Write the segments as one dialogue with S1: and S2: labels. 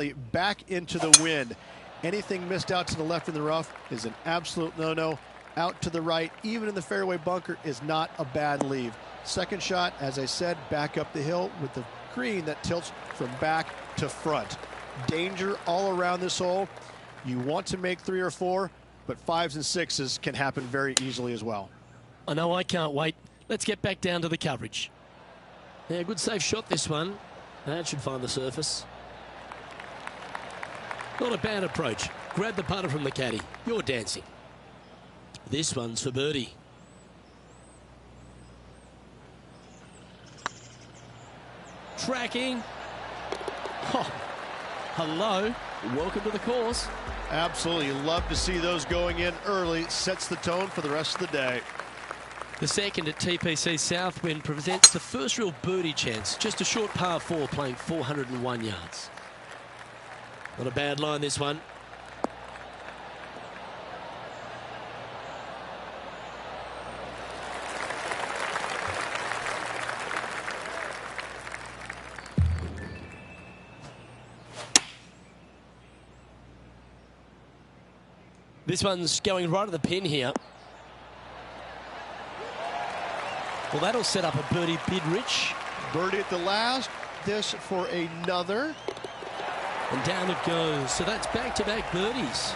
S1: back into the wind. Anything missed out to the left in the rough is an absolute no-no. Out to the right, even in the fairway bunker, is not a bad leave. Second shot, as I said, back up the hill with the green that tilts from back to front. Danger all around this hole. You want to make 3 or 4, but 5s and 6s can happen very easily as well.
S2: I know, I can't wait. Let's get back down to the coverage. Yeah, good safe shot this one. That should find the surface. Not a bad approach. Grab the putter from the caddy. You're dancing. This one's for birdie. Tracking. Oh, hello. Welcome to the course.
S1: Absolutely. Love to see those going in early. Sets the tone for the rest of the day.
S2: The second at TPC Southwind presents the first real birdie chance. Just a short par 4 playing 401 yards. Not a bad line, this one. This one's going right at the pin here. Well, that'll set up a birdie bid, Rich.
S1: Birdie at the last. This for another.
S2: And down it goes. So that's back-to-back birdies.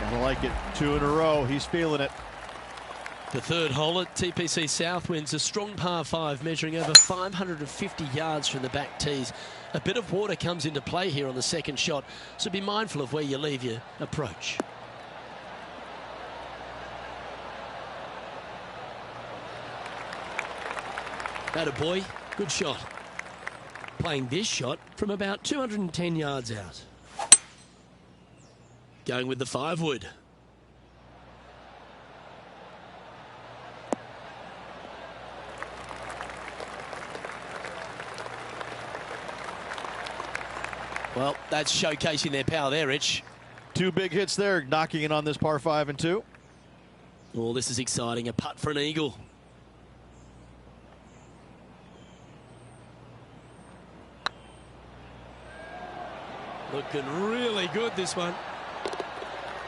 S1: I like it. 2 in a row. He's feeling it.
S2: The third hole at TPC Southwind's a strong par 5 measuring over 550 yards from the back tees. A bit of water comes into play here on the second shot, so be mindful of where you leave your approach. Atta boy, good shot. Playing this shot from about 210 yards out. Going with the 5-wood. Well, that's showcasing their power there, Rich.
S1: 2 big hits there, knocking in on this par 5 and 2.
S2: Oh, this is exciting. A putt for an eagle. Looking really good, this one.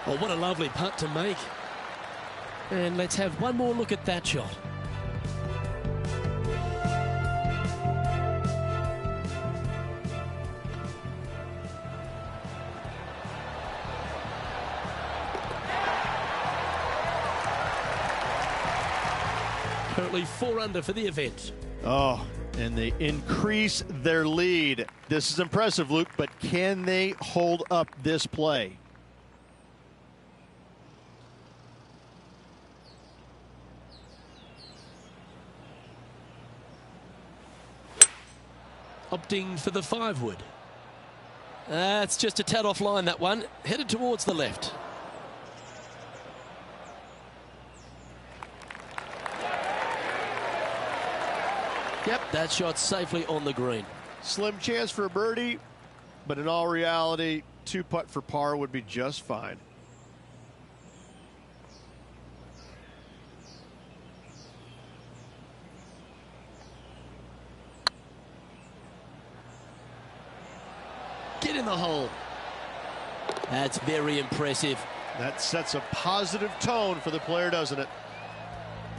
S2: Oh, what a lovely putt to make. And let's have one more look at that shot. Currently 4 under for the event.
S1: Oh, and they increase their lead. This is impressive, Luke, but can they hold up this play?
S2: Opting for the 5-wood. It's just a tad off line, that one. Headed towards the left. Yep, that shot's safely on the green.
S1: Slim chance for a birdie, but in all reality, 2 putt for par would be just fine.
S2: Get in the hole. That's very impressive.
S1: That sets a positive tone for the player, doesn't it?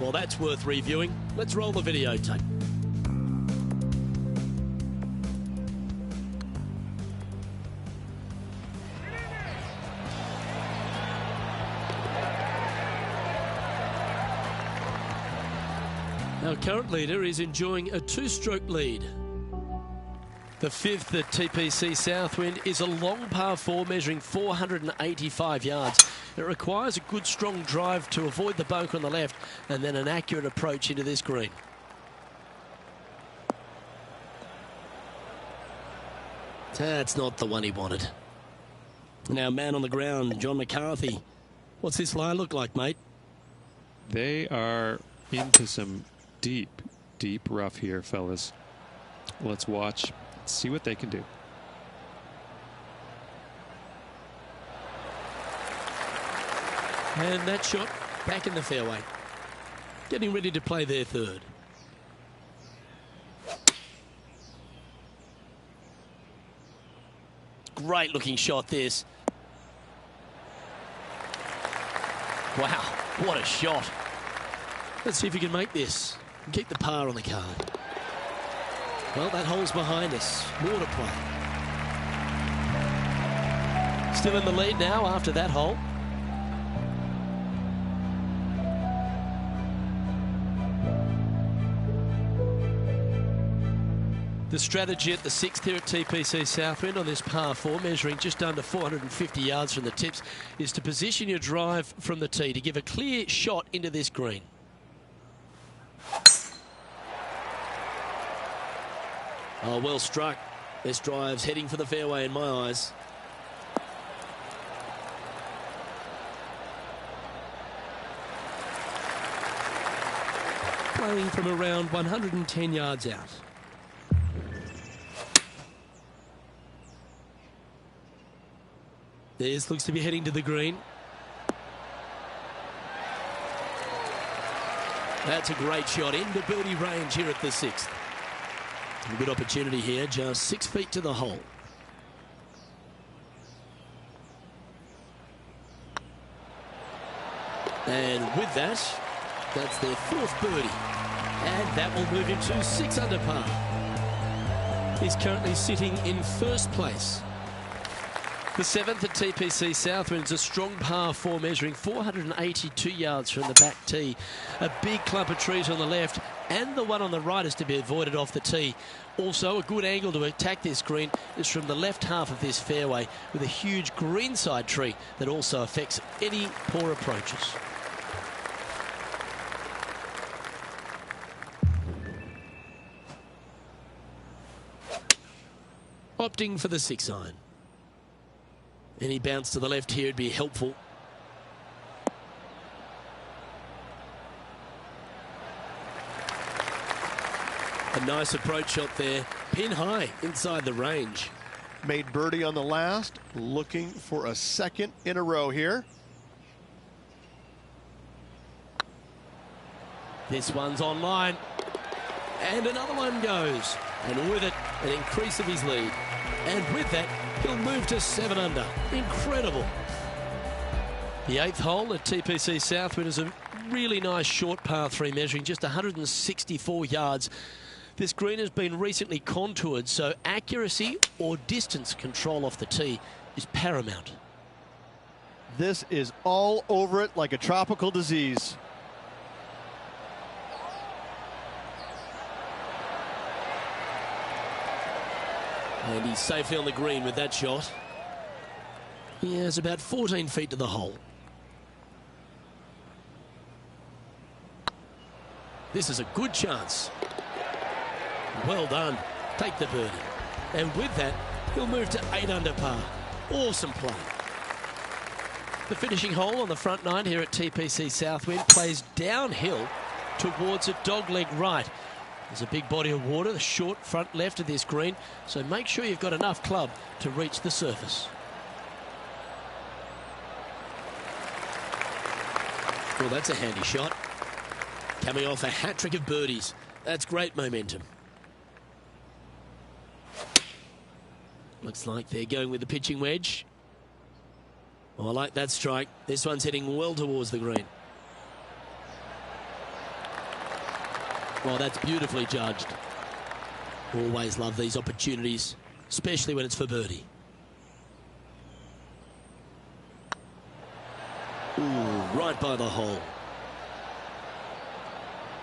S2: Well, that's worth reviewing. Let's roll the videotape. Our current leader is enjoying a 2-stroke lead. The 5th at TPC Southwind is a long par 4 measuring 485 yards. It requires a good strong drive to avoid the bunker on the left and then an accurate approach into this green. That's not the one he wanted. Now, man on the ground, John McCarthy. What's this lie look like, mate?
S3: They are into some deep, deep rough here, fellas. Let's watch, see what they can do.
S2: And that shot back in the fairway. Getting ready to play their 3rd. great looking shot, this. Wow, what a shot. Let's see if we can make this and keep the par on the card. Well, that hole's behind us. More to play. Still in the lead now after that hole. The strategy at the 6th here at TPC Southwind on this par 4, measuring just under 450 yards from the tips, is to position your drive from the tee to give a clear shot into this green. Oh, well struck. This drive's heading for the fairway in my eyes. Playing from around 110 yards out. This looks to be heading to the green. That's a great shot into birdie range here at the 6th. A good opportunity here, just 6 feet to the hole. And with that, that's their 4th birdie. And that will move him to 6 under par. He's currently sitting in 1st place. The 7th at TPC Southwind is a strong par 4, measuring 482 yards from the back tee. A big clump of trees on the left, and the one on the right is to be avoided off the tee. Also, a good angle to attack this green is from the left half of this fairway, with a huge greenside tree that also affects any poor approaches. Opting for the 6 iron. Any bounce to the left here would be helpful. A nice approach shot there. Pin high inside the range.
S1: Made birdie on the last. Looking for a 2nd in a row here.
S2: This one's online. And another one goes. And with it, an increase of his lead. And with that, he'll move to 7 under. Incredible. The 8th hole at TPC Southwind is a really nice short par 3, measuring just 164 yards. This green has been recently contoured, so accuracy or distance control off the tee is paramount.
S1: This is all over it like a tropical disease.
S2: And he's safely on the green with that shot. He has about 14 feet to the hole. This is a good chance. Well done. Take the birdie. And with that, he'll move to 8 under par. Awesome play. The finishing hole on the front 9 here at TPC Southwind plays downhill towards a dogleg right. There's a big body of water, the short front left of this green, so make sure you've got enough club to reach the surface. Well, that's a handy shot. Coming off a hat-trick of birdies. That's great momentum. Looks like they're going with the pitching wedge. Oh, I like that strike. This one's heading well towards the green. Well, that's beautifully judged. Always love these opportunities, especially when it's for birdie. Ooh, right by the hole.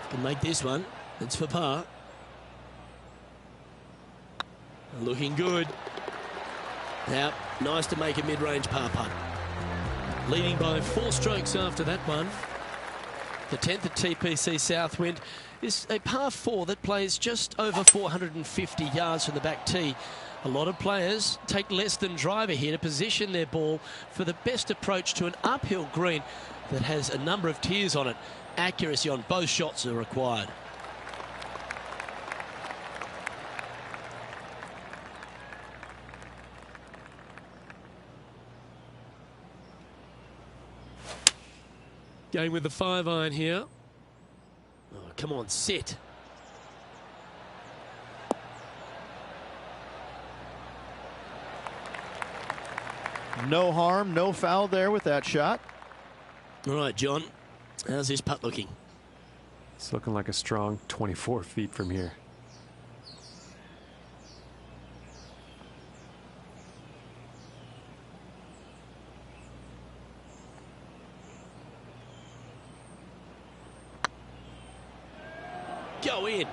S2: Can make this one. It's for par. Looking good. Now, nice to make a mid-range par putt. Leading by 4 strokes after that one. The 10th at TPC Southwind is a par 4 that plays just over 450 yards from the back tee. A lot of players take less than driver here to position their ball for the best approach to an uphill green that has a number of tiers on it. Accuracy on both shots are required. Going with the 5 iron here. Oh, come on, sit.
S1: No harm, no foul there with that shot.
S2: All right, John, how's this putt looking?
S4: It's looking like a strong 24 feet from here.
S2: Go in.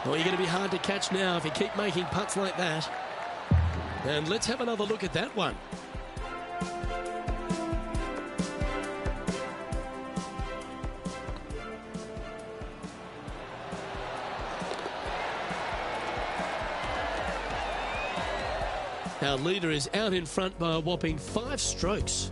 S2: Well, you're going to be hard to catch now if you keep making putts like that. And let's have another look at that one. Our leader is out in front by a whopping 5 strokes.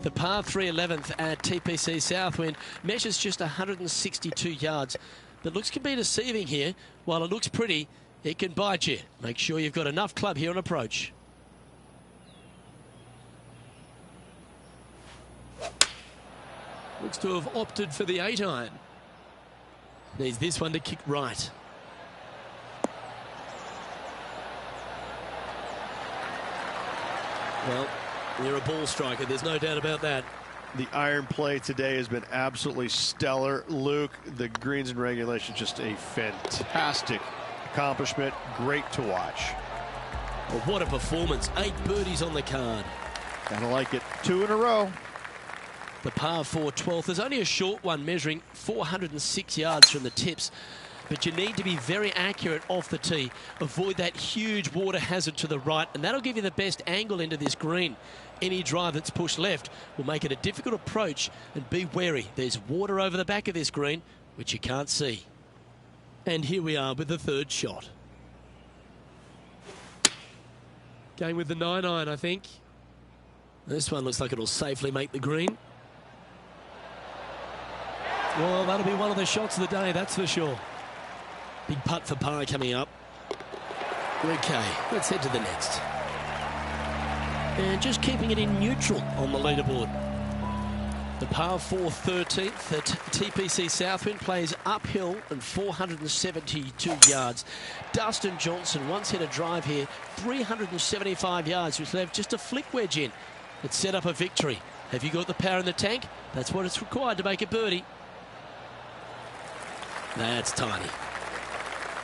S2: The par 3 11th at TPC Southwind measures just 162 yards. But looks can be deceiving here. While it looks pretty, it can bite you. Make sure you've got enough club here on approach. Looks to have opted for the 8-iron. Needs this one to kick right. Well, you're a ball striker, there's no doubt about that.
S1: The iron play today has been absolutely stellar. Luke, the greens and regulation, just a fantastic accomplishment. Great to watch.
S2: Well, what a performance. 8 birdies on the card.
S1: Gotta like it. 2 in a row.
S2: The par 4 12th. There's only a short one measuring 406 yards from the tips. But you need to be very accurate off the tee. Avoid that huge water hazard to the right, and that'll give you the best angle into this green. Any drive that's pushed left will make it a difficult approach, and be wary. There's water over the back of this green, which you can't see. And here we are with the 3rd shot. Going with the 9-iron, I think. This one looks like it'll safely make the green. Well, that'll be one of the shots of the day, that's for sure. Big putt for par coming up. Okay, let's head to the next. And just keeping it in neutral on the leaderboard. The par 4 13th at TPC Southwind plays uphill and 472 yards. Dustin Johnson once hit a drive here, 375 yards, which left just a flick wedge in. It set up a victory. Have you got the power in the tank? That's what it's required to make a birdie. That's tiny.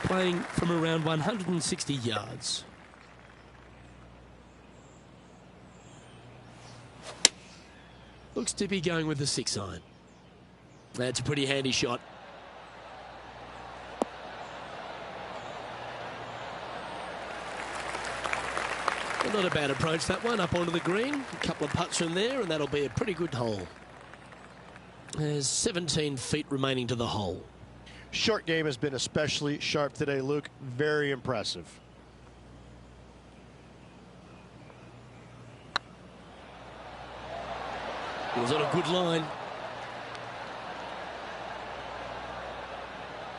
S2: Playing from around 160 yards. Looks to be going with the 6-iron. That's a pretty handy shot. Well, not a bad approach, that one, up onto the green. A couple of putts from there, and that'll be a pretty good hole. There's 17 feet remaining to the hole.
S1: Short game has been especially sharp today, Luke. Very impressive.
S2: It was on a good line.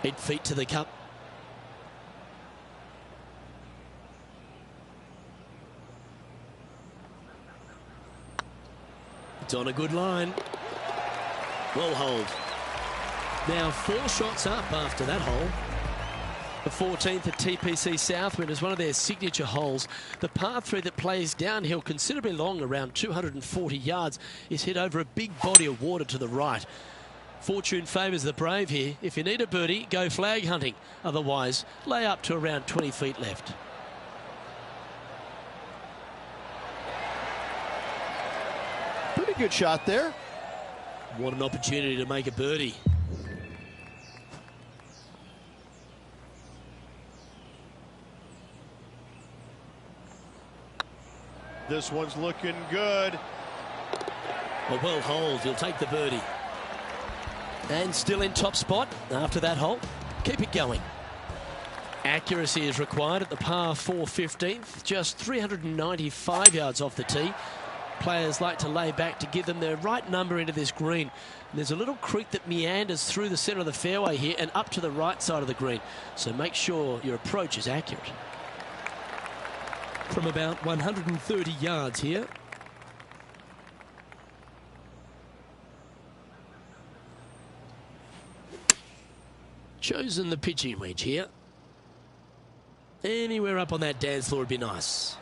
S2: 8 feet to the cup. It's on a good line. Well holed. Now 4 shots up after that hole. The 14th at TPC Southwind is one of their signature holes. The par 3 that plays downhill considerably long, around 240 yards, is hit over a big body of water to the right. Fortune favours the brave here. If you need a birdie, go flag hunting. Otherwise, lay up to around 20 feet left.
S1: Pretty good shot there.
S2: What an opportunity to make a birdie.
S1: This one's looking good.
S2: Well holed, he'll take the birdie. And still in top spot after that hole. Keep it going. Accuracy is required at the par 4 15th, just 395 yards off the tee. Players like to lay back to give them the right number into this green. And there's a little creek that meanders through the centre of the fairway here and up to the right side of the green. So make sure your approach is accurate. From about 130 yards here. Chosen the pitching wedge here. Anywhere up on that dance floor would be nice.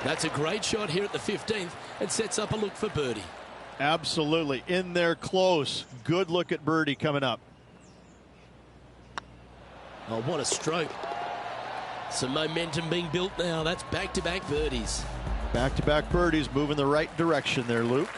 S2: That's a great shot here at the 15th and sets up a look for birdie.
S1: Absolutely. In there close. Good look at birdie coming up.
S2: Oh, what a stroke. Some momentum being built now. That's back-to-back birdies.
S1: Back-to-back birdies moving the right direction there, Luke.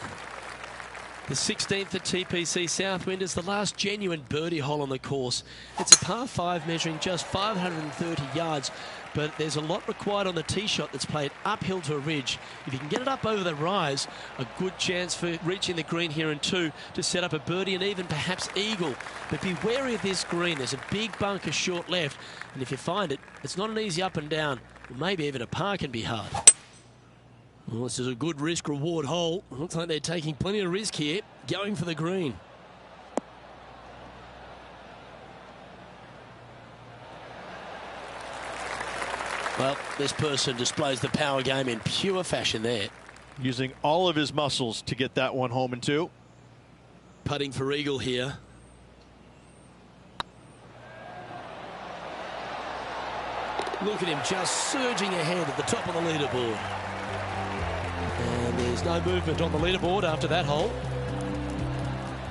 S2: The 16th at TPC Southwind is the last genuine birdie hole on the course. It's a par 5 measuring just 530 yards, but there's a lot required on the tee shot that's played uphill to a ridge. If you can get it up over the rise, a good chance for reaching the green here in 2 to set up a birdie and even perhaps eagle. But be wary of this green. There's a big bunker short left, and if you find it, it's not an easy up and down. Well, maybe even a par can be hard. Well, this is a good risk-reward hole. Looks like they're taking plenty of risk here, going for the green. Well, this person displays the power game in pure fashion there.
S1: Using all of his muscles to get that one home in 2.
S2: Putting for eagle here. Look at him just surging ahead at the top of the leaderboard. And there's no movement on the leaderboard after that hole.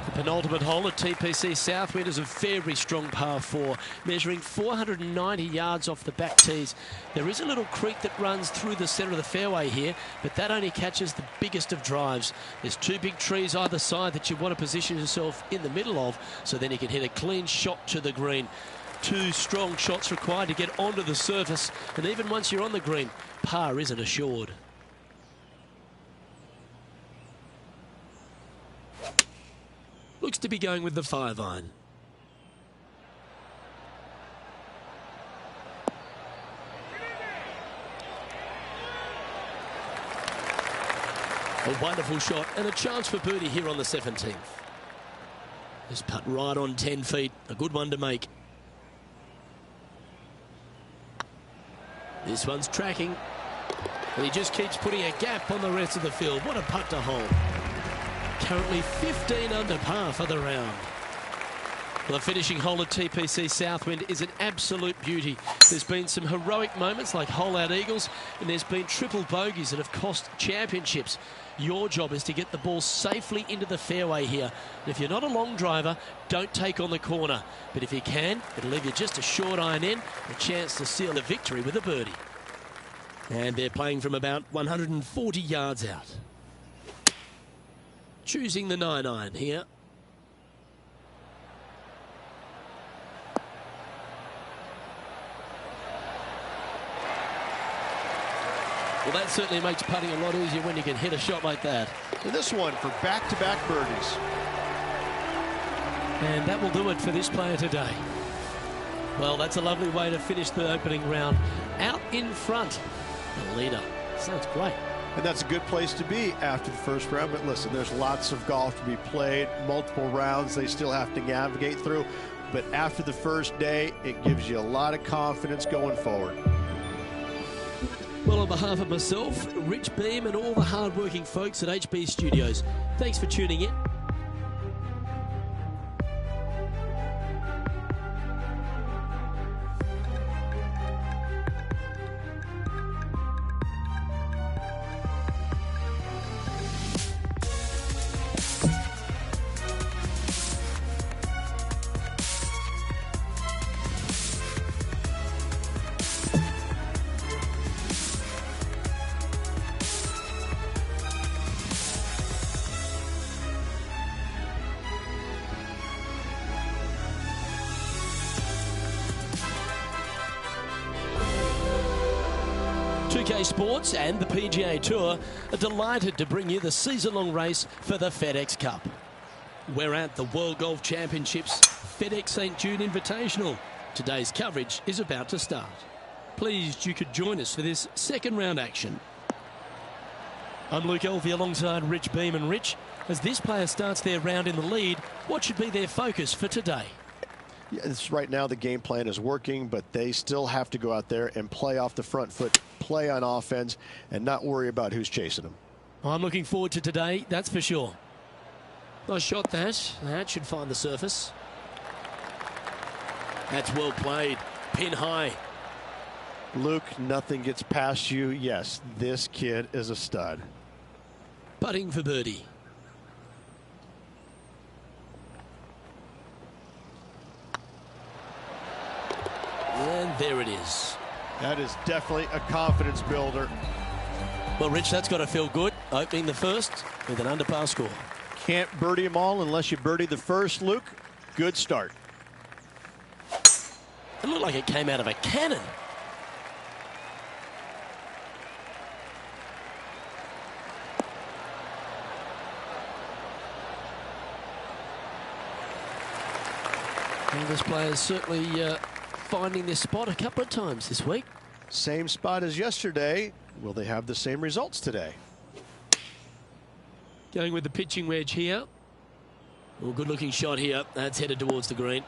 S2: The penultimate hole at TPC Southwind is a very strong par 4, measuring 490 yards off the back tees. There is a little creek that runs through the centre of the fairway here, but that only catches the biggest of drives. There's 2 big trees either side that you want to position yourself in the middle of, so then you can hit a clean shot to the green. 2 strong shots required to get onto the surface, and even once you're on the green, par isn't assured. Looks to be going with the 5-iron. A wonderful shot and a chance for birdie here on the 17th. This putt right on 10 feet. A good one to make. This one's tracking. And he just keeps putting a gap on the rest of the field. What a putt to hole. Currently 15 under par for the round. Well, the finishing hole at TPC Southwind is an absolute beauty. There's been some heroic moments like hole-out eagles, and there's been triple bogeys that have cost championships. Your job is to get the ball safely into the fairway here. And if you're not a long driver, don't take on the corner. But if you can, it'll leave you just a short iron in, a chance to seal the victory with a birdie. And they're playing from about 140 yards out. Choosing the 9-iron here. Well, that certainly makes putting a lot easier when you can hit a shot like that.
S1: And this one for back-to-back birdies.
S2: And that will do it for this player today. Well, that's a lovely way to finish the opening round. Out in front, the leader. Sounds great.
S1: And that's a good place to be after the first round. But listen, there's lots of golf to be played, multiple rounds they still have to navigate through. But after the first day, it gives you a lot of confidence going forward.
S2: Well, on behalf of myself, Rich Beam, and all the hard-working folks at HB Studios, thanks for tuning in. Sports and the PGA Tour are delighted to bring you the season-long race for the FedEx Cup. We're at the World Golf Championships FedEx St. Jude Invitational. Today's coverage is about to start. Pleased you could join us for this second round action. I'm Luke Elvey alongside Rich Beam. And Rich, as this player starts their round in the lead, what should be their focus for today?
S1: Yes, right now the game plan is working, but they still have to go out there and play off the front foot, play on offense, and not worry about who's chasing them.
S2: I'm looking forward to today, that's for sure. Nice shot that. That should find the surface. That's well played. Pin high.
S1: Luke, nothing gets past you. Yes, this kid is a stud.
S2: Putting for birdie. And there it is.
S1: That is definitely a confidence builder.
S2: Well, Rich, that's got to feel good. Opening the first with an under par score.
S1: Can't birdie them all unless you birdie the first, Luke. Good start.
S2: It looked like it came out of a cannon. Well, this player is certainly finding this spot a couple of times this week.
S1: Same spot as yesterday. Will they have the same results today?
S2: Going with the pitching wedge here. Well, good looking shot here. That's headed towards the green.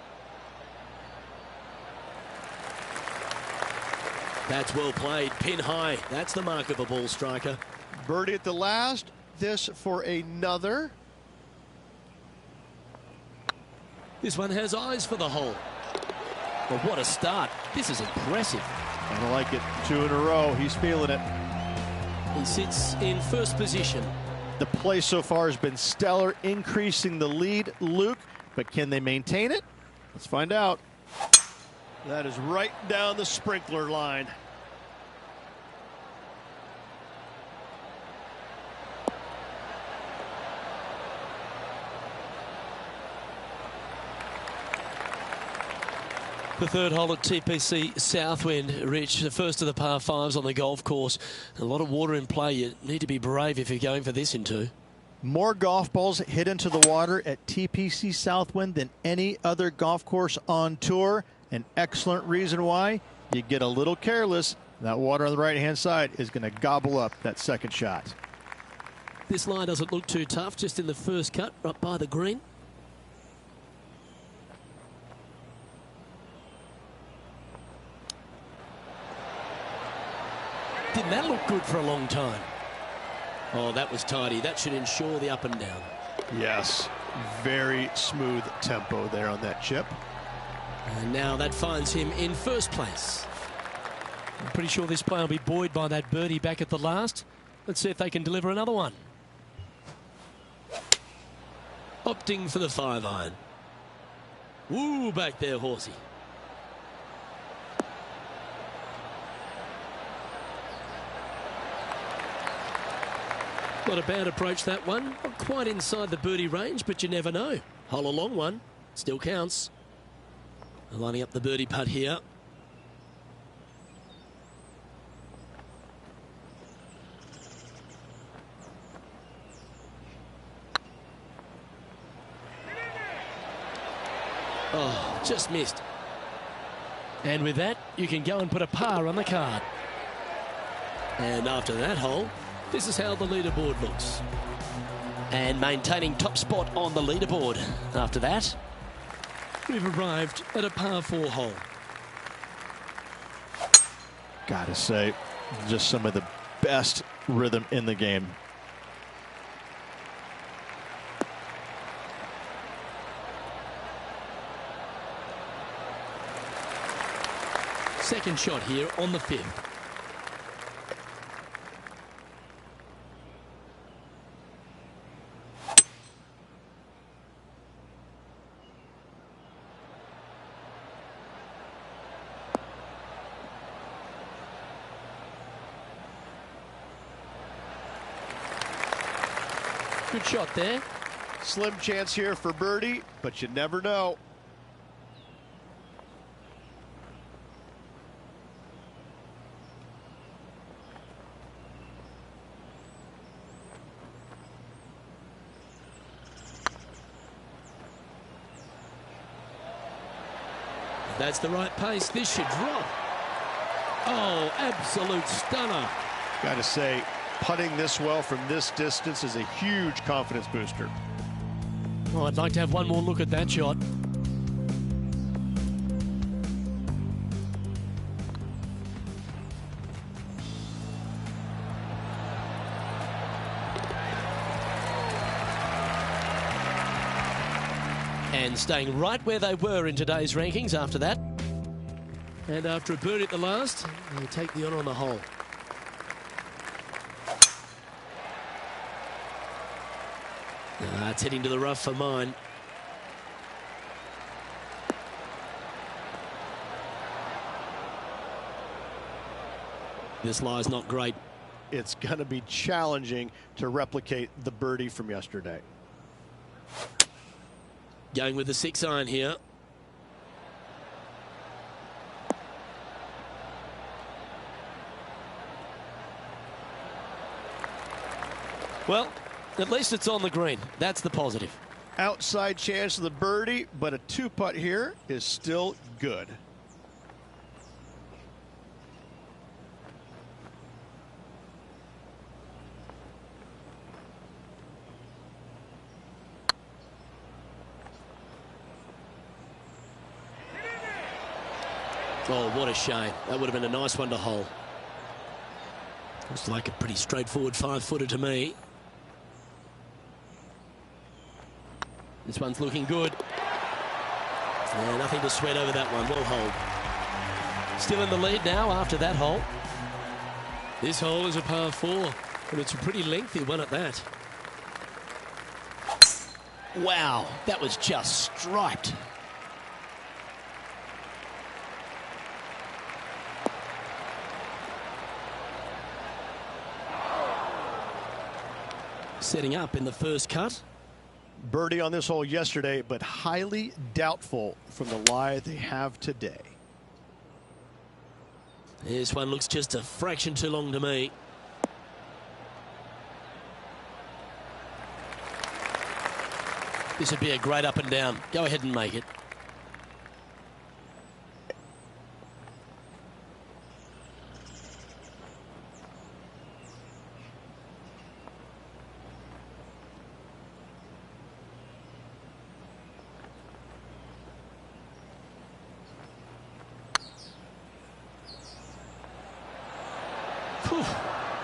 S2: That's well played. Pin high. That's the mark of a ball striker.
S1: Birdie at the last. This for another.
S2: This one has eyes for the hole. Well, what a start. This is impressive.
S1: I like it. 2 in a row. He's feeling it.
S2: He sits in first position.
S1: The play so far has been stellar, increasing the lead, Luke. But can they maintain it? Let's find out. That is right down the sprinkler line.
S2: The third hole at TPC Southwind, Rich, the first of the par fives on the golf course. A lot of water in play. You need to be brave if you're going for this in two.
S1: More golf balls hit into the water at TPC Southwind than any other golf course on tour. An excellent reason why. You get a little careless, that water on the right-hand side is going to gobble up that second shot.
S2: This line doesn't look too tough, just in the first cut, right by the green. Didn't that look good for a long time? Oh, that was tidy. That should ensure the up and down.
S1: Yes, very smooth tempo there on that chip.
S2: And now that finds him in first place. I'm pretty sure this player will be buoyed by that birdie back at the last. Let's see if they can deliver another one. Opting for the 5-iron. Ooh, back there, horsey. Not a bad approach, that one. Not quite inside the birdie range, but you never know. Hole a long one. Still counts. Lining up the birdie putt here. Oh, just missed. And with that, you can go and put a par on the card. And after that hole, this is how the leaderboard looks. And maintaining top spot on the leaderboard. After that, we've arrived at a par 4 hole.
S1: Gotta say, just some of the best rhythm in the game.
S2: Second shot here on the 5th. Good shot there.
S1: Slim chance here for birdie, but you never know.
S2: That's the right pace. This should drop. Oh, absolute stunner.
S1: Gotta say, putting this well from this distance is a huge confidence booster.
S2: Well, I'd like to have one more look at that shot. And staying right where they were in today's rankings after that. And after a birdie at the last, they take the honour on the hole. It's heading to the rough for mine. This lie's not great.
S1: It's going to be challenging to replicate the birdie from yesterday.
S2: Going with the 6-iron here. Well, at least it's on the green. That's the positive.
S1: Outside chance of the birdie, but a 2-putt here is still good.
S2: Oh, what a shame. That would have been a nice one to hole. Looks like a pretty straightforward 5-footer to me. This one's looking good. Yeah, nothing to sweat over that one. Well holed. Still in the lead now after that hole. This hole is a par 4, and it's a pretty lengthy one at that. Wow, that was just striped. Setting up in the first cut.
S1: Birdie on this hole yesterday, but highly doubtful from the lie they have today.
S2: This one looks just a fraction too long to me. This would be a great up and down. Go ahead and make it.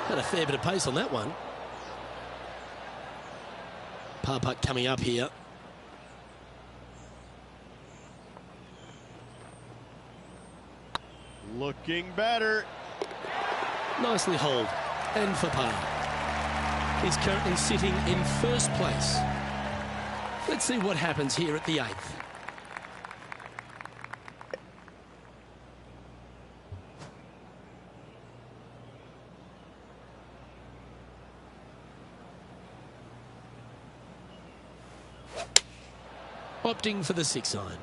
S2: Had a fair bit of pace on that one. Par putt coming up here.
S1: Looking better.
S2: Nicely holed. And for par. He's currently sitting in first place. Let's see what happens here at the 8th. Opting for the 6-iron.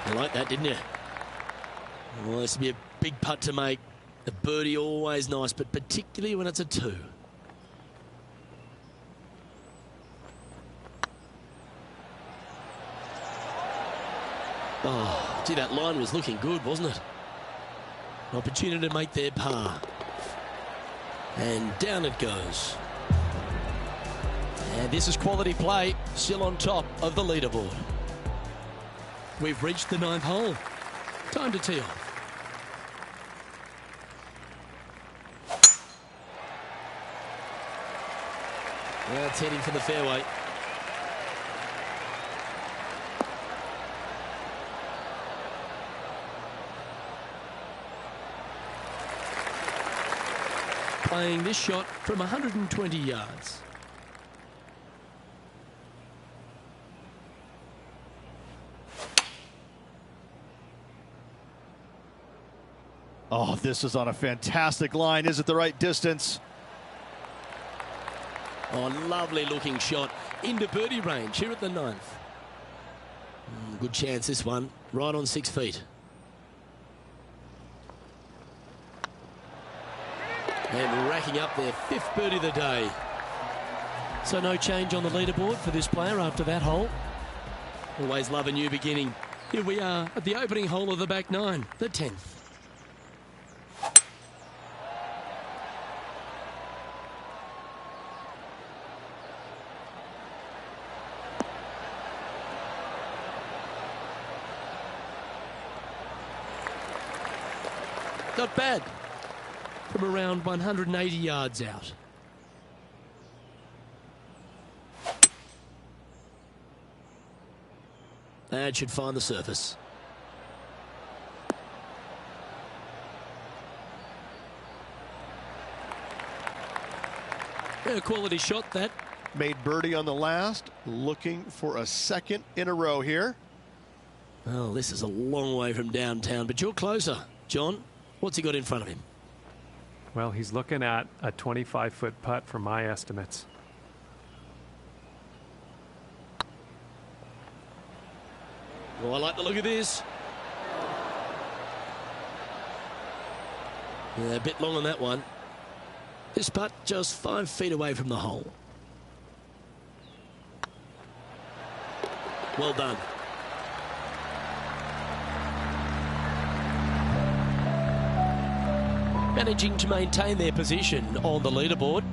S2: You like that, didn't you? Well, this would be a big putt to make. A birdie always nice, but particularly when it's a 2. Oh, gee, that line was looking good, wasn't it? An opportunity to make their par. And down it goes. And this is quality play, still on top of the leaderboard. We've reached the 9th hole. Time to tee off. Well, it's heading for the fairway. Playing this shot from 120 yards.
S1: Oh, this is on a fantastic line. Is it the right distance?
S2: Oh, lovely looking shot into birdie range here at the 9th. Good chance this one, right on 6 feet. And racking up their 5th birdie of the day. So no change on the leaderboard for this player after that hole. Always love a new beginning. Here we are at the opening hole of the back 9, the 10th. Not bad. From around 180 yards out. That should find the surface. A quality shot, that.
S1: Made birdie on the last, looking for a second in a row here.
S2: Well, this is a long way from downtown, but you're closer. John, what's he got in front of him?
S4: Well, he's looking at a 25-foot putt for my estimates.
S2: Oh, I like the look of this. Yeah, a bit long on that one. This putt just 5 feet away from the hole. Well done. Managing to maintain their position on the leaderboard.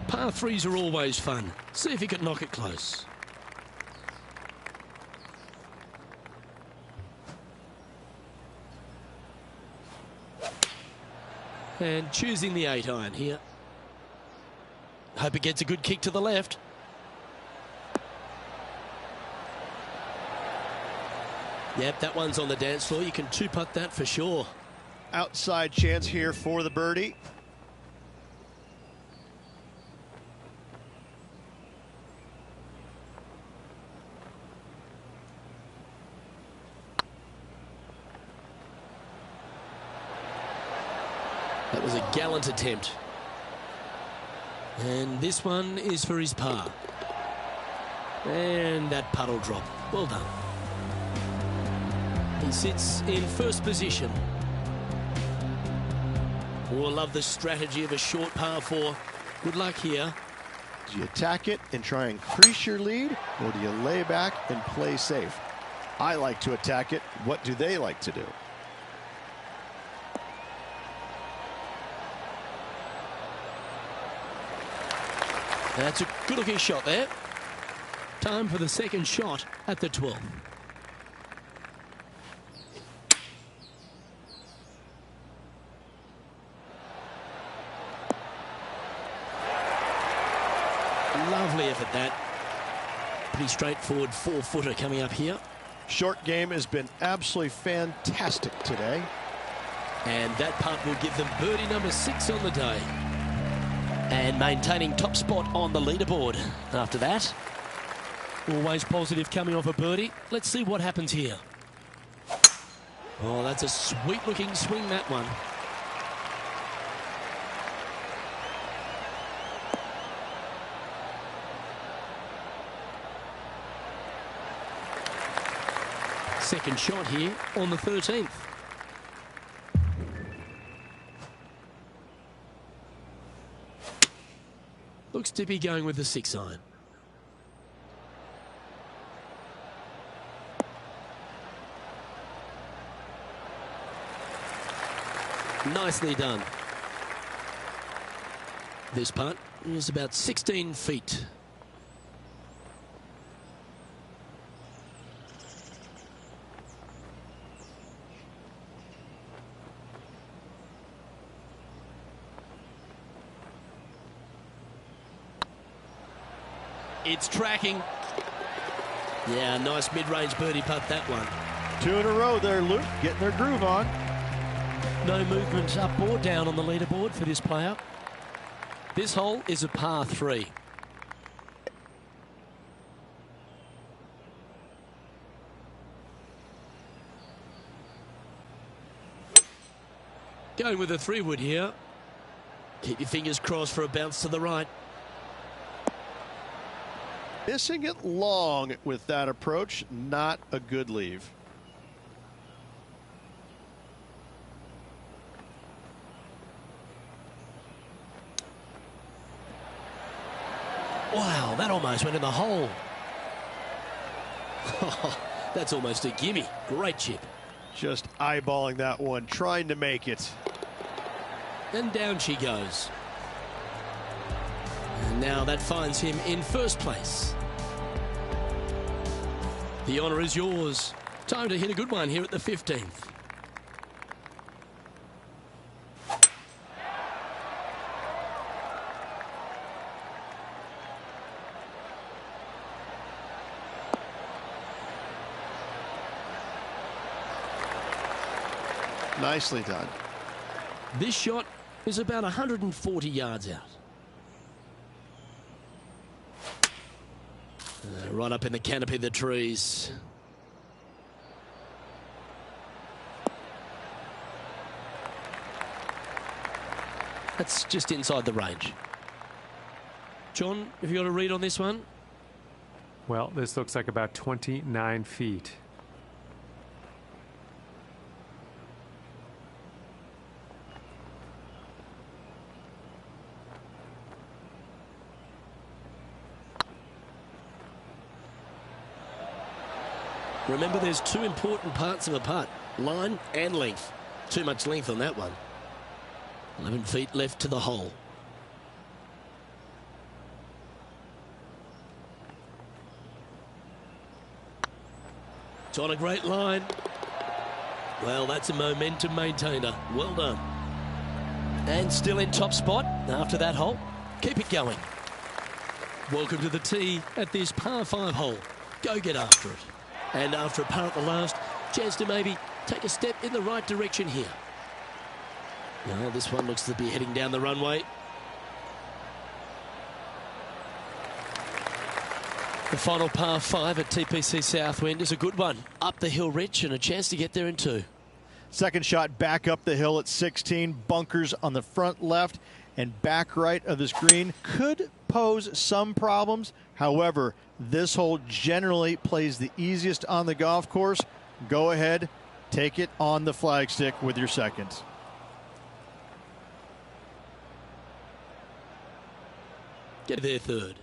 S2: Par threes are always fun. See if you can knock it close. And choosing the 8-iron here. Hope it gets a good kick to the left. Yep, that one's on the dance floor. You can two-putt that for sure.
S1: Outside chance here for the birdie.
S2: That was a gallant attempt. And this one is for his par. And that puddle drop. Well done. He sits in first position. Oh, I love the strategy of a short par 4. Good luck here.
S1: Do you attack it and try and increase your lead, or do you lay back and play safe? I like to attack it. What do they like to do?
S2: That's a good-looking shot there. Time for the second shot at the 12th. Lovely effort, that. Pretty straightforward 4-footer coming up here.
S1: Short game has been absolutely fantastic today.
S2: And that putt will give them birdie number 6 on the day. And maintaining top spot on the leaderboard after that. Always positive coming off a birdie. Let's see what happens here. Oh, that's a sweet-looking swing, that one. Second shot here on the 13th. Looks to be going with the 6-iron. Nicely done. This putt is about 16 feet. It's tracking. Yeah, nice mid-range birdie putt, that one.
S1: 2 in a row there, Luke, getting their groove on.
S2: No movement up or down on the leaderboard for this player. This hole is a par 3. Going with a 3-wood here. Keep your fingers crossed for a bounce to the right.
S1: Missing it long with that approach, not a good leave.
S2: Wow, that almost went in the hole. That's almost a gimme. Great chip.
S1: Just eyeballing that one, trying to make it.
S2: And down she goes. And now that finds him in first place. The honour is yours. Time to hit a good one here at the 15th.
S1: Nicely done.
S2: This shot is about 140 yards out. Right up in the canopy of the trees. That's just inside the range. John, have you got a read on this one?
S4: Well, this looks like about 29 feet.
S2: Remember, there's two important parts of a putt, line and length. Too much length on that one. 11 feet left to the hole. It's on a great line. Well, that's a momentum maintainer. Well done. And still in top spot after that hole. Keep it going. Welcome to the tee at this par 5 hole. Go get after it. And after a par at the last, chance to maybe take a step in the right direction here. Well, this one looks to be heading down the runway. The final par 5 at TPC Southwind is a good one. Up the hill, Rich, and a chance to get there in 2.
S1: Second shot back up the hill at 16. Bunkers on the front left and back right of this green could pose some problems. However, this hole generally plays the easiest on the golf course. Go ahead, take it on the flagstick with your second.
S2: Get there third.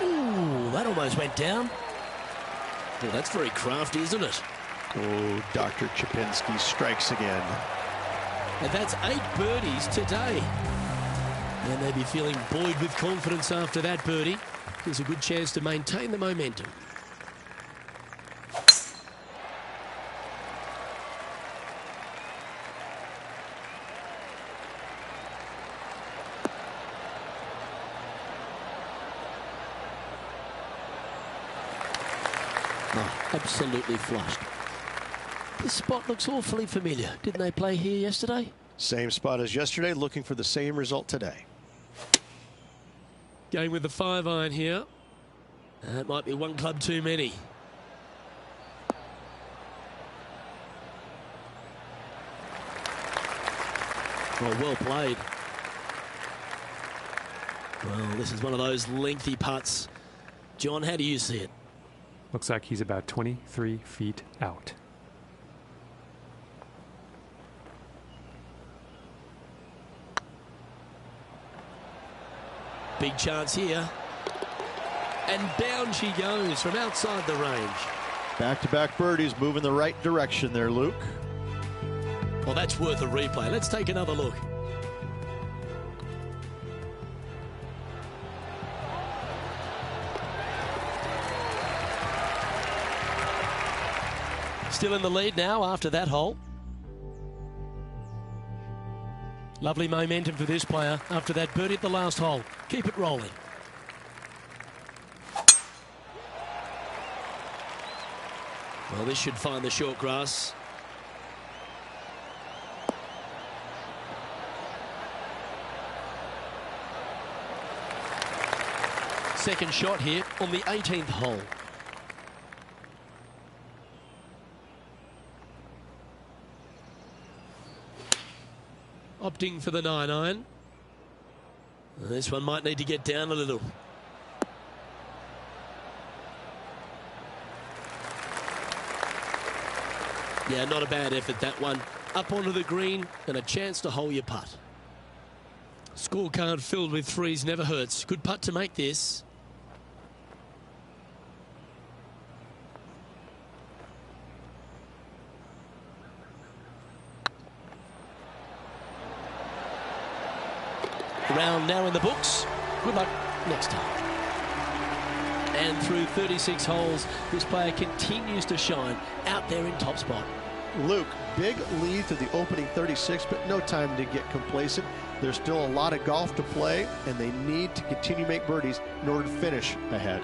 S2: Ooh, that almost went down. Well, that's very crafty, isn't it?
S1: Oh, Dr. Chapinski strikes again.
S2: And that's 8 birdies today. And they'll be feeling buoyed with confidence after that birdie. Here's a good chance to maintain the momentum. Oh, absolutely flushed. This spot looks awfully familiar. Didn't they play here yesterday?
S1: Same spot as yesterday, looking for the same result today.
S2: Going with the 5-iron here. That might be one club too many. Well played. Well, this is one of those lengthy putts. John, how do you see it?
S4: Looks like he's about 23 feet out.
S2: Big chance here. And down she goes from outside the range.
S1: Back-to-back birdies moving the right direction there, Luke.
S2: Well, that's worth a replay. Let's take another look. Still in the lead now after that hole. Lovely momentum for this player after that birdie at the last hole. Keep it rolling. Well, this should find the short grass. Second shot here on the 18th hole. Opting for the 9-iron. This one might need to get down a little. Yeah, not a bad effort, that one. Up onto the green and a chance to hole your putt. Scorecard filled with threes never hurts. Good putt to make this. Round now in the books. Good luck next time. And through 36 holes, this player continues to shine out there in top spot.
S1: Luke, big lead to the opening 36, but no time to get complacent. There's still a lot of golf to play, and they need to continue to make birdies in order to finish ahead.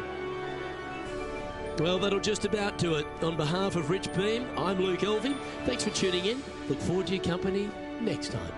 S2: Well, that'll just about do it. On behalf of Rich Beam, I'm Luke Elving. Thanks for tuning in. Look forward to your company next time.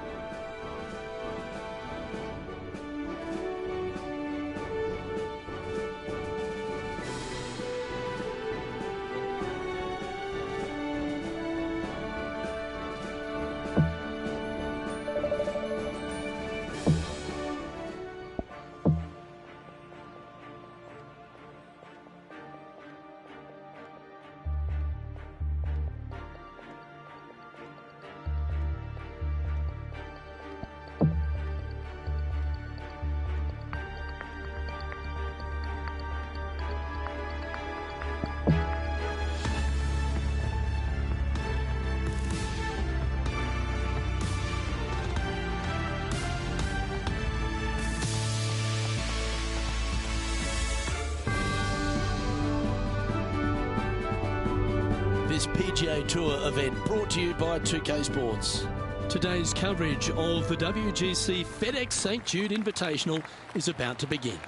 S2: This PGA Tour event brought to you by 2K Sports. Today's coverage of the WGC FedEx St. Jude Invitational is about to begin.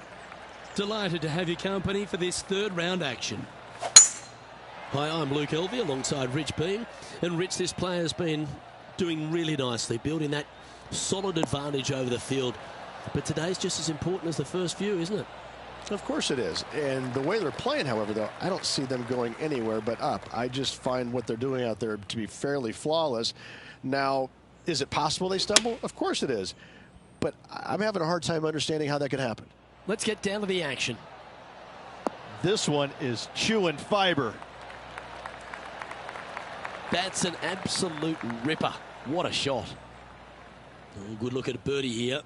S2: Delighted to have your company for this third round action. Hi, I'm Luke Elvey alongside Rich Beam. And Rich, this player's been doing really nicely, building that solid advantage over the field. But today's just as important as the first few, isn't it?
S1: Of course it is. And the way they're playing, however, though, I don't see them going anywhere but up. I just find what they're doing out there to be fairly flawless. Now, is it possible they stumble? Of course it is. But I'm having a hard time understanding how that could happen.
S2: Let's get down to the action.
S1: This one is chewing fiber.
S2: That's an absolute ripper. What a shot. Oh, good look at a birdie here.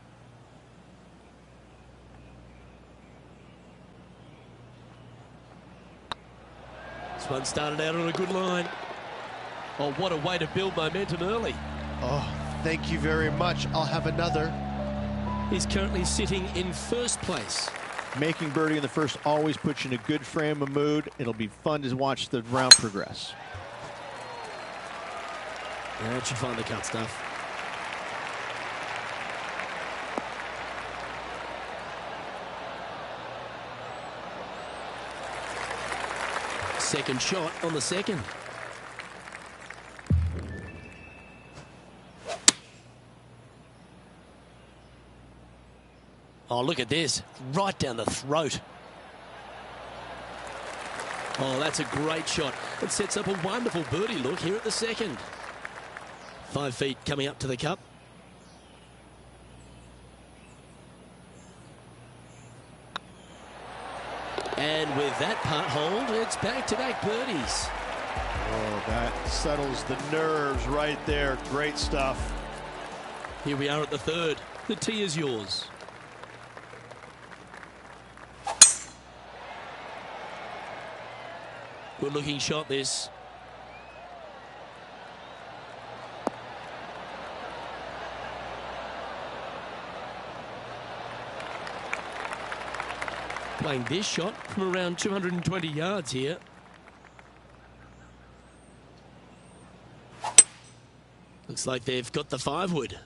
S2: This one started out on a good line. Oh, what a way to build momentum early.
S1: Oh, thank you very much. I'll have another.
S2: He's currently sitting in first place.
S1: Making birdie in the first always puts you in a good frame of mood. It'll be fun to watch the round progress.
S2: That should find the cut stuff. Second shot on the second. Oh, look at this. Right down the throat. Oh, that's a great shot. It sets up a wonderful birdie look here at the second. 5 feet coming up to the cup. And with that putt hold, it's back-to-back birdies.
S1: Oh, that settles the nerves right there. Great stuff.
S2: Here we are at the third. The tee is yours. Good-looking shot, this. Playing this shot from around 220 yards here. Looks like they've got the 5-wood.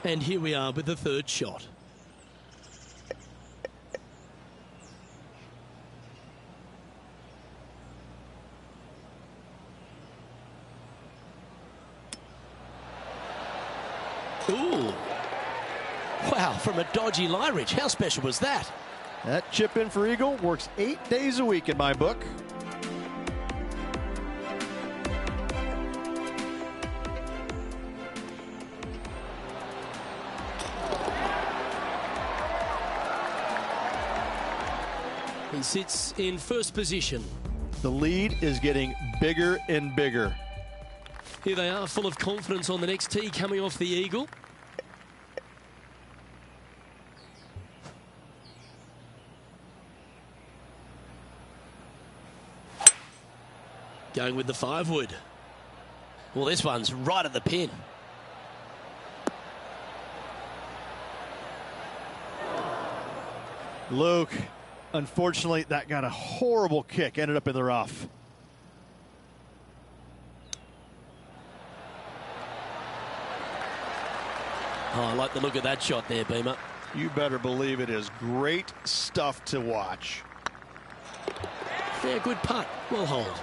S2: And here we are with the third shot. Ooh. Wow, from a dodgy lie, Rich. How special was that?
S1: That chip in for Eagle works 8 days a week in my book.
S2: He sits in first position.
S1: The lead is getting bigger and bigger.
S2: Here they are, full of confidence on the next tee, coming off the eagle. Going with the 5-wood. Well, this one's right at the pin.
S1: Luke, unfortunately, that got a horrible kick. Ended up in the rough.
S2: Oh, I like the look of that shot there, Beamer.
S1: You better believe it is great stuff to watch.
S2: Fair good putt. Well hold.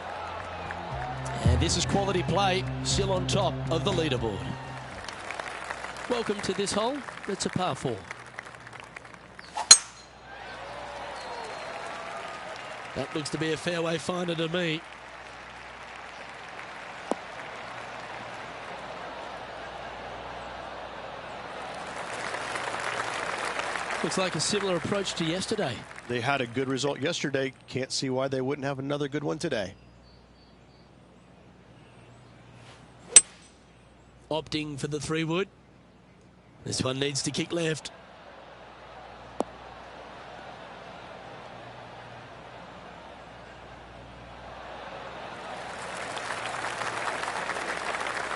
S2: And this is quality play, still on top of the leaderboard. Welcome to this hole. It's a par 4. That looks to be a fairway finder to me. Looks like a similar approach to yesterday.
S1: They had a good result yesterday. Can't see why they wouldn't have another good one today.
S2: Opting for the 3-wood. This one needs to kick left.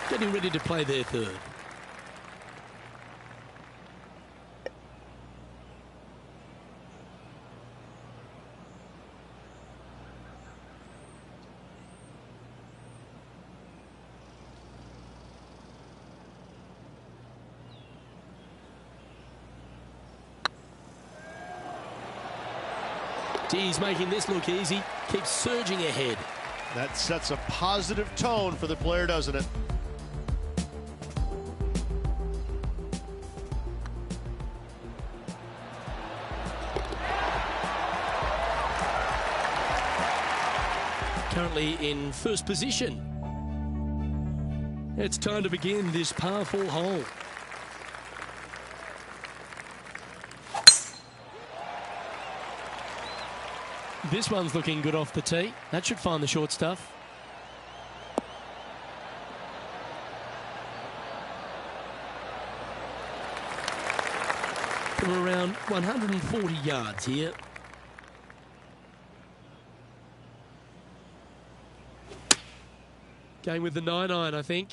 S2: Getting ready to play their third. He's making this look easy. Keeps surging ahead.
S1: That sets a positive tone for the player, doesn't it?
S2: Currently in first position. It's time to begin this par 4 hole. This one's looking good off the tee. That should find the short stuff. We're around 140 yards here. Going with the 9-iron, I think.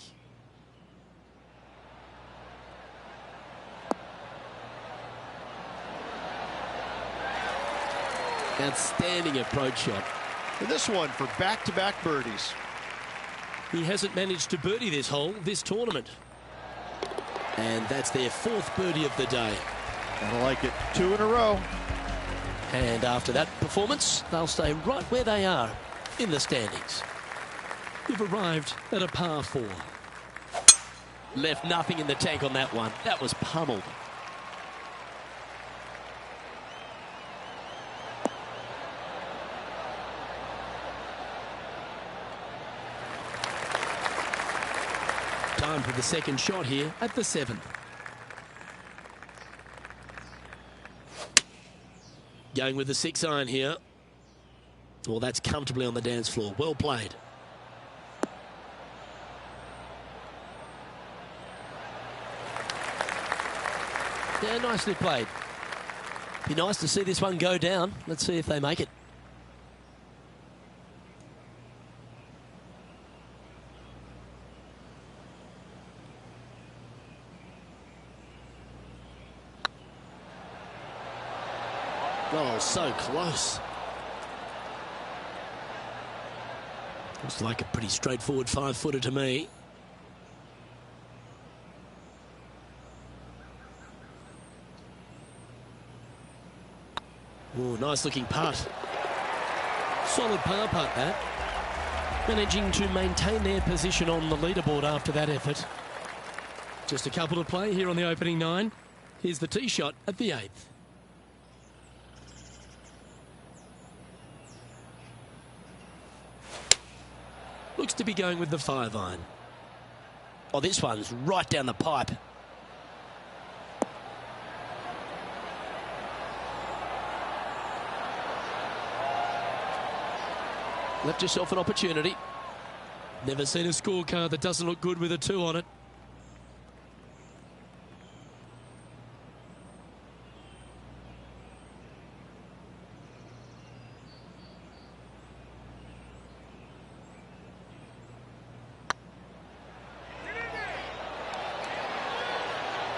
S2: Outstanding approach shot.
S1: And this one for back-to-back birdies.
S2: He hasn't managed to birdie this hole, this tournament. And that's their 4th birdie of the day.
S1: I like it. 2 in a row.
S2: And after that performance, they'll stay right where they are in the standings. We've arrived at a par 4. Left nothing in the tank on that one. That was pummeled. Time for the second shot here at the 7th. Going with the 6-iron here. Well, that's comfortably on the dance floor. Well played. Yeah, nicely played. Be nice to see this one go down. Let's see if they make it. Oh, so close. Looks like a pretty straightforward 5-footer to me. Oh, nice looking putt. Solid par putt, that. Managing to maintain their position on the leaderboard after that effort. Just a couple to play here on the opening 9. Here's the tee shot at the 8th. Looks to be going with the 5-iron. Oh, this one's right down the pipe. Left yourself an opportunity. Never seen a scorecard that doesn't look good with a 2 on it.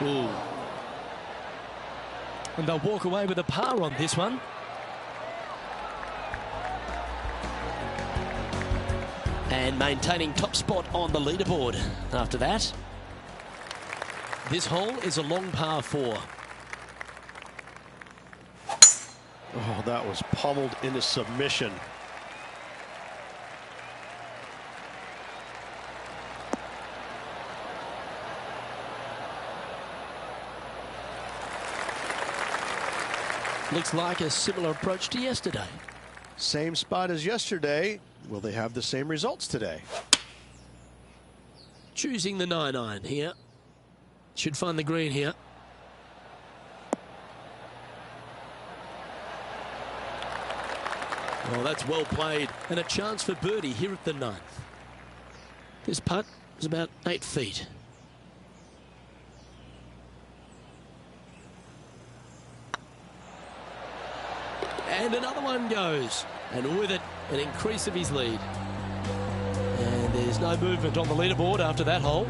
S2: Ooh. And they'll walk away with a par on this one. And maintaining top spot on the leaderboard after that. This hole is a long par 4.
S1: Oh, that was pummeled into submission.
S2: Looks like a similar approach to yesterday.
S1: Same spot as yesterday. Will they have the same results today?
S2: Choosing the 9-iron here. Should find the green here. Oh, that's well played. And a chance for birdie here at the 9th. This putt is about 8 feet. And another one goes. And with it, an increase of his lead. And there's no movement on the leaderboard after that hole.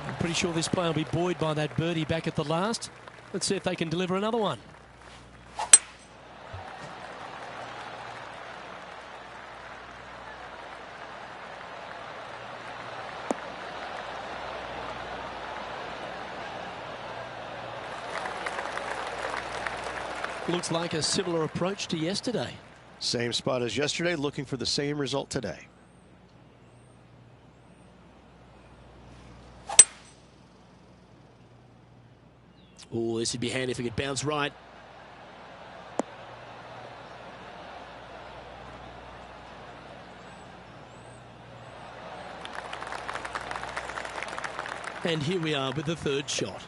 S2: I'm pretty sure this player will be buoyed by that birdie back at the last. Let's see if they can deliver another one. Looks like a similar approach to yesterday.
S1: Same spot as yesterday, looking for the same result today.
S2: Oh, this would be handy if it could bounce right. And here we are with the 3rd shot.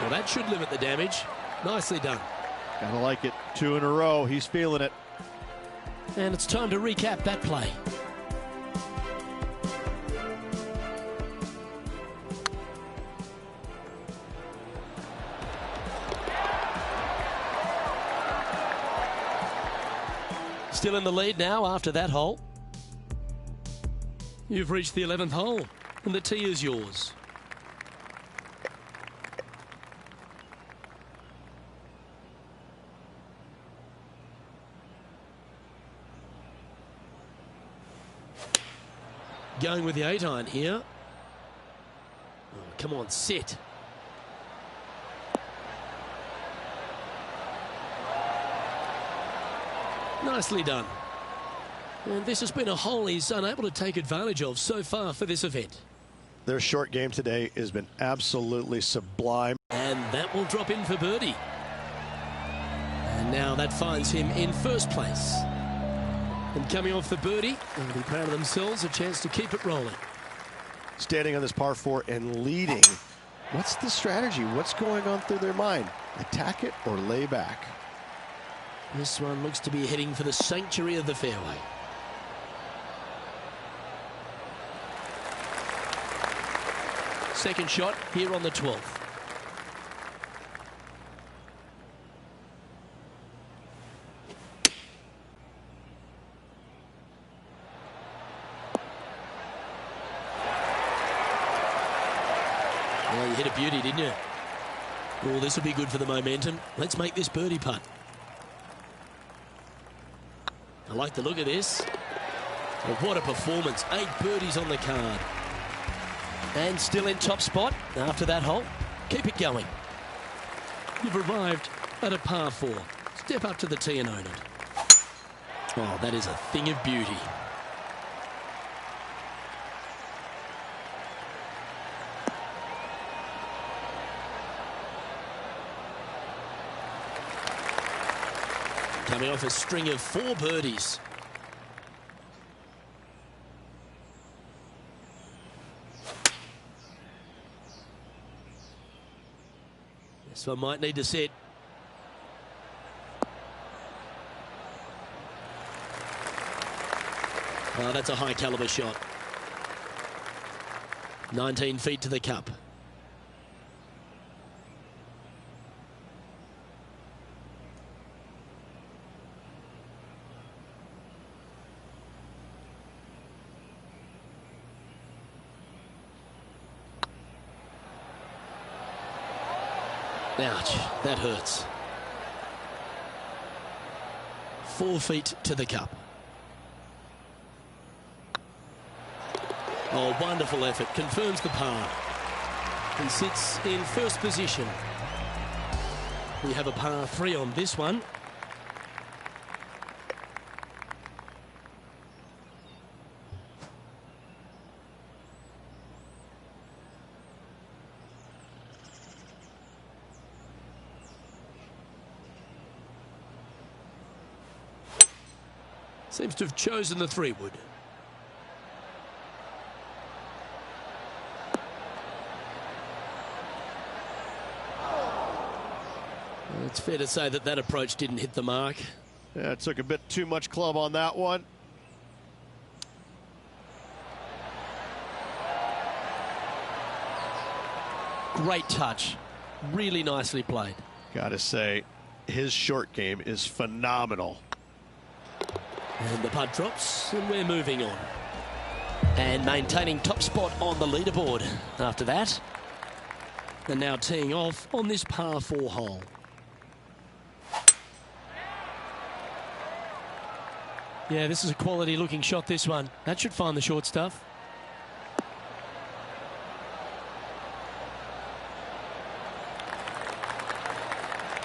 S2: Well, that should limit the damage. Nicely done.
S1: Gotta like it. 2 in a row. He's feeling it.
S2: And it's time to recap that play. Still in the lead now after that hole. You've reached the 11th hole, and the tee is yours. Going with the 8-iron here. Oh, come on, sit. Nicely done. And this has been a hole he's unable to take advantage of so far for this event.
S1: Their short game today has been absolutely sublime.
S2: And that will drop in for birdie. And now that finds him in 1st place. And coming off the birdie, they'll be proud of themselves, a chance to keep it rolling.
S1: Standing on this par 4 and leading. What's the strategy? What's going on through their mind? Attack it or lay back?
S2: This one looks to be heading for the sanctuary of the fairway. Second shot here on the 12th. Well, you hit a beauty, didn't you? Oh, this will be good for the momentum. Let's make this birdie putt. I like the look of this. Well, what a performance. 8 birdies on the card. And still in top spot after that hole. Keep it going. You've arrived at a par 4. Step up to the tee and own it. Oh, that is a thing of beauty. Coming off a string of 4 birdies. This one might need to sit. Oh, that's a high caliber shot. 19 feet to the cup. Ouch, that hurts. 4 feet to the cup. Oh, wonderful effort. Confirms the par. He sits in first position. We have a par 3 on this one. Seems to have chosen the 3-wood. It's fair to say that approach didn't hit the mark.
S1: Yeah, it took a bit too much club on that one.
S2: Great touch. Really nicely played.
S1: Gotta say, his short game is phenomenal.
S2: And the putt drops, and we're moving on. And maintaining top spot on the leaderboard after that. And now teeing off on this par 4 hole. Yeah, this is a quality looking shot, this one. That should find the short stuff.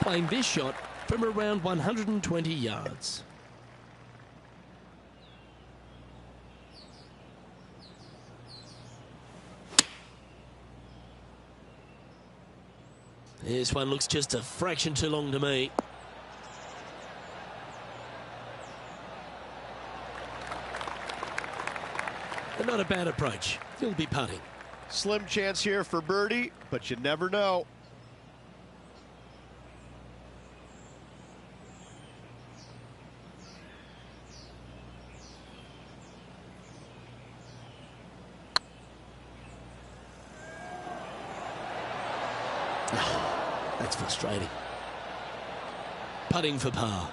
S2: Playing this shot from around 120 yards. This one looks just a fraction too long to me. But not a bad approach. He'll be putting.
S1: Slim chance here for birdie, but you never know.
S2: That's frustrating. Putting for par.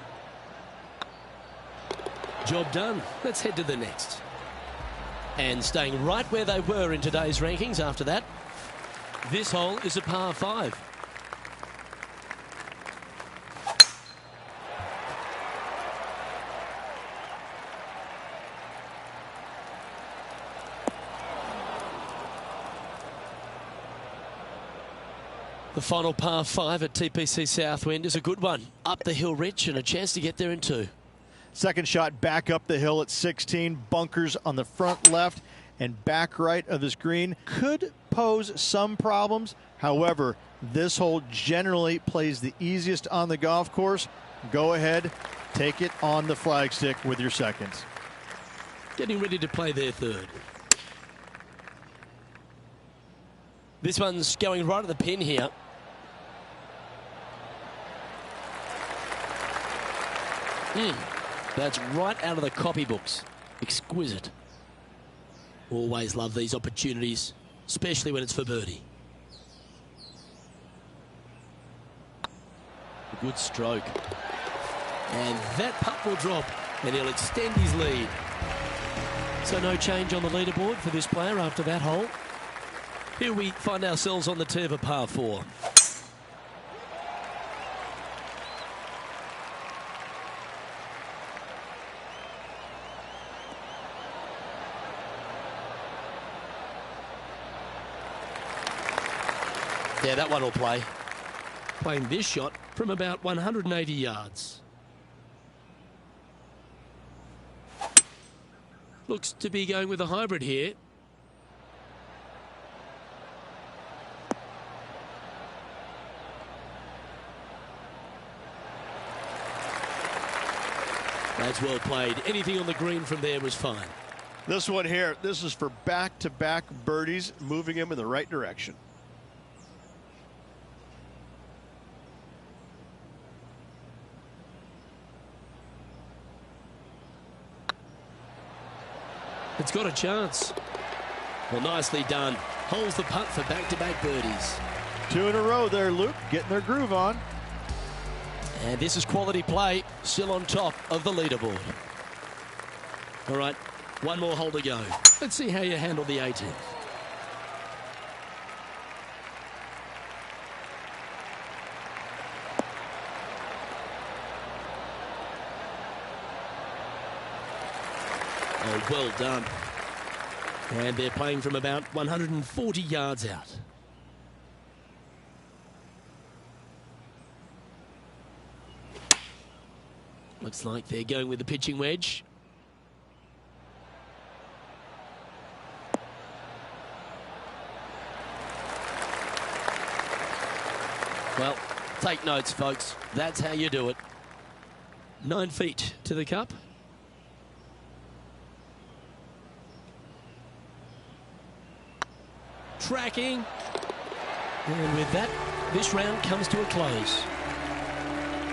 S2: Job done. Let's head to the next. And staying right where they were in today's rankings after that. This hole is a par 5. The final par 5 at TPC Southwind is a good one. Up the hill, Rich, and a chance to get there in 2.
S1: Second shot back up the hill at 16. Bunkers on the front left and back right of this green. Could pose some problems. However, this hole generally plays the easiest on the golf course. Go ahead, take it on the flagstick with your seconds.
S2: Getting ready to play their 3rd. This one's going right at the pin here. That's right out of the copybooks. Exquisite. Always love these opportunities, especially when it's for birdie. A good stroke. And that putt will drop, and he'll extend his lead. So no change on the leaderboard for this player after that hole. Here we find ourselves on the tee of a par 4. Yeah, that one will play. Playing this shot from about 180 yards. Looks to be going with a hybrid here. That's well played. Anything on the green from there was fine.
S1: This one here, this is for back-to-back birdies, moving him in the right direction.
S2: It's got a chance. Well, nicely done. Holds the putt for back-to-back birdies.
S1: 2 in a row there, Luke, getting their groove on.
S2: And this is quality play, still on top of the leaderboard. All right, one more hole to go. Let's see how you handle the 18th. Oh, well done. And they're playing from about 140 yards out. Looks like they're going with the pitching wedge. Well, take notes, folks. That's how you do it. 9 feet to the cup. Tracking. And with that, this round comes to a close.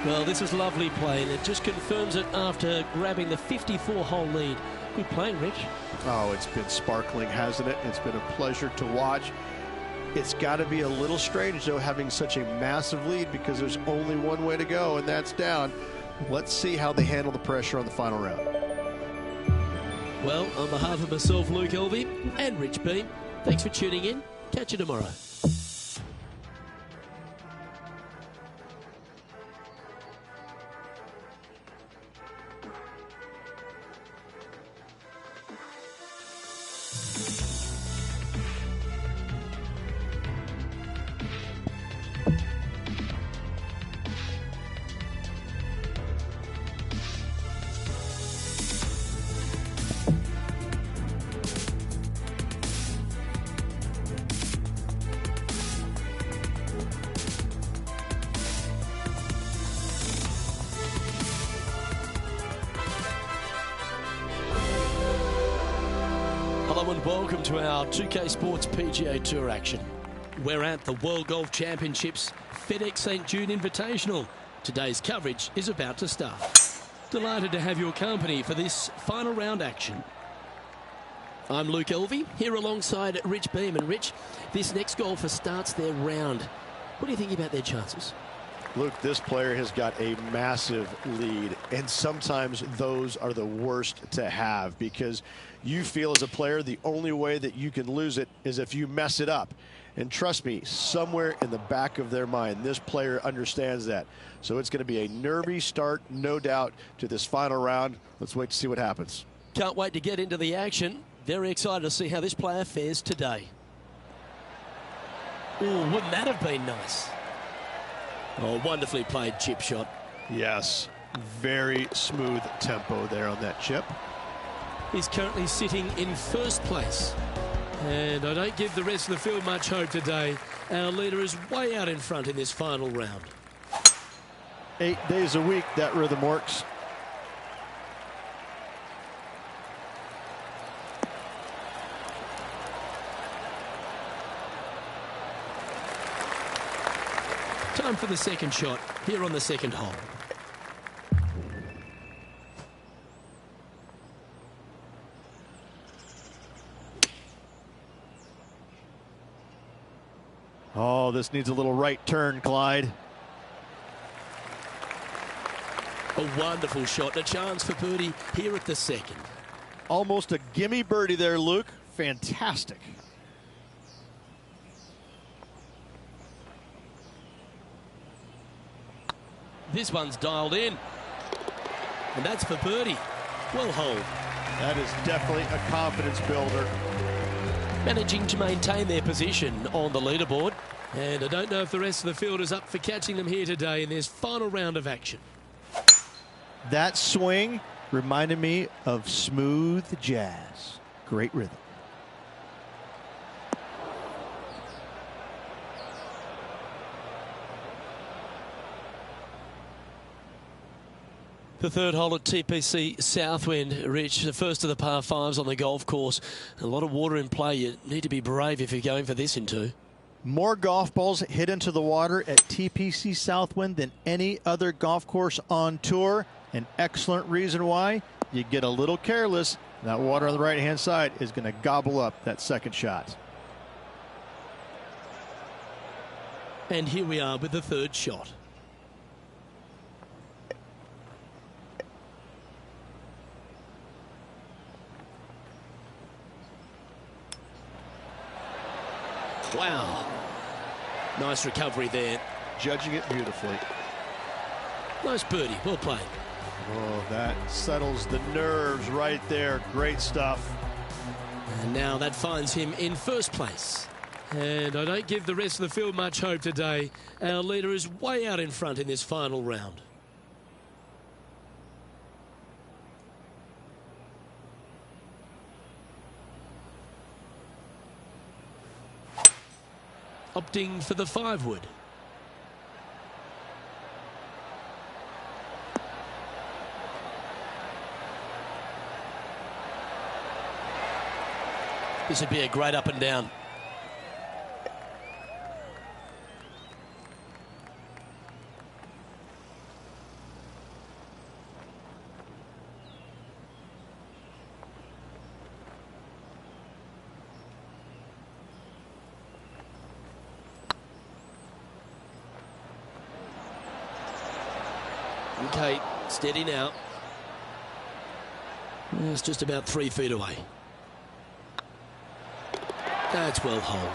S2: Well, this is lovely play, and it just confirms it after grabbing the 54-hole lead. Good playing, Rich.
S1: Oh, it's been sparkling, hasn't it? It's been a pleasure to watch. It's got to be a little strange, though, having such a massive lead, because there's only one way to go, and that's down. Let's see how they handle the pressure on the final round.
S2: Well, on behalf of myself, Luke Elvey, and Rich Beam, thanks for tuning in. Catch you tomorrow. Hello and welcome to our 2K Sports PGA Tour action. We're at the World Golf Championships FedEx St. Jude Invitational. Today's coverage is about to start. Delighted to have your company for this final round action. I'm Luke Elvey, here alongside Rich Beam. And Rich, this next golfer starts their round. What do you think about their chances?
S1: Luke, this player has got a massive lead, and sometimes those are the worst to have, because you feel as a player the only way that you can lose it is if you mess it up. And trust me, somewhere in the back of their mind, this player understands that. So it's going to be a nervy start, no doubt, to this final round. Let's wait to see what happens.
S2: Can't wait to get into the action. Very excited to see how this player fares today. Oh, wouldn't that have been nice? Oh, wonderfully played chip shot.
S1: Yes, very smooth tempo there on that chip.
S2: He's currently sitting in first place. And I don't give the rest of the field much hope today. Our leader is way out in front in this final round.
S1: 8 days a week, that rhythm works.
S2: Time for the second shot here on the second hole.
S1: Oh, this needs a little right turn, Clyde.
S2: A wonderful shot, a chance for birdie here at the second.
S1: Almost a gimme birdie there, Luke. Fantastic.
S2: This one's dialed in. And that's for birdie. Well holed.
S1: That is definitely a confidence builder.
S2: Managing to maintain their position on the leaderboard. And I don't know if the rest of the field is up for catching them here today in this final round of action.
S1: That swing reminded me of smooth jazz. Great rhythm.
S2: The third hole at TPC Southwind, Rich, the first of the par fives on the golf course. A lot of water in play. You need to be brave if you're going for this in two.
S1: More golf balls hit into the water at TPC Southwind than any other golf course on tour. An excellent reason why. You get a little careless, that water on the right-hand side is going to gobble up that second shot.
S2: And here we are with the third shot. Wow. Nice recovery there.
S1: Judging it beautifully.
S2: Nice birdie. Well played.
S1: Oh, that settles the nerves right there. Great stuff.
S2: And now that finds him in first place. And I don't give the rest of the field much hope today. Our leader is way out in front in this final round. Opting for the 5-wood. This would be a great up and down. Okay, steady now. It's just about 3 feet away. That's well holed.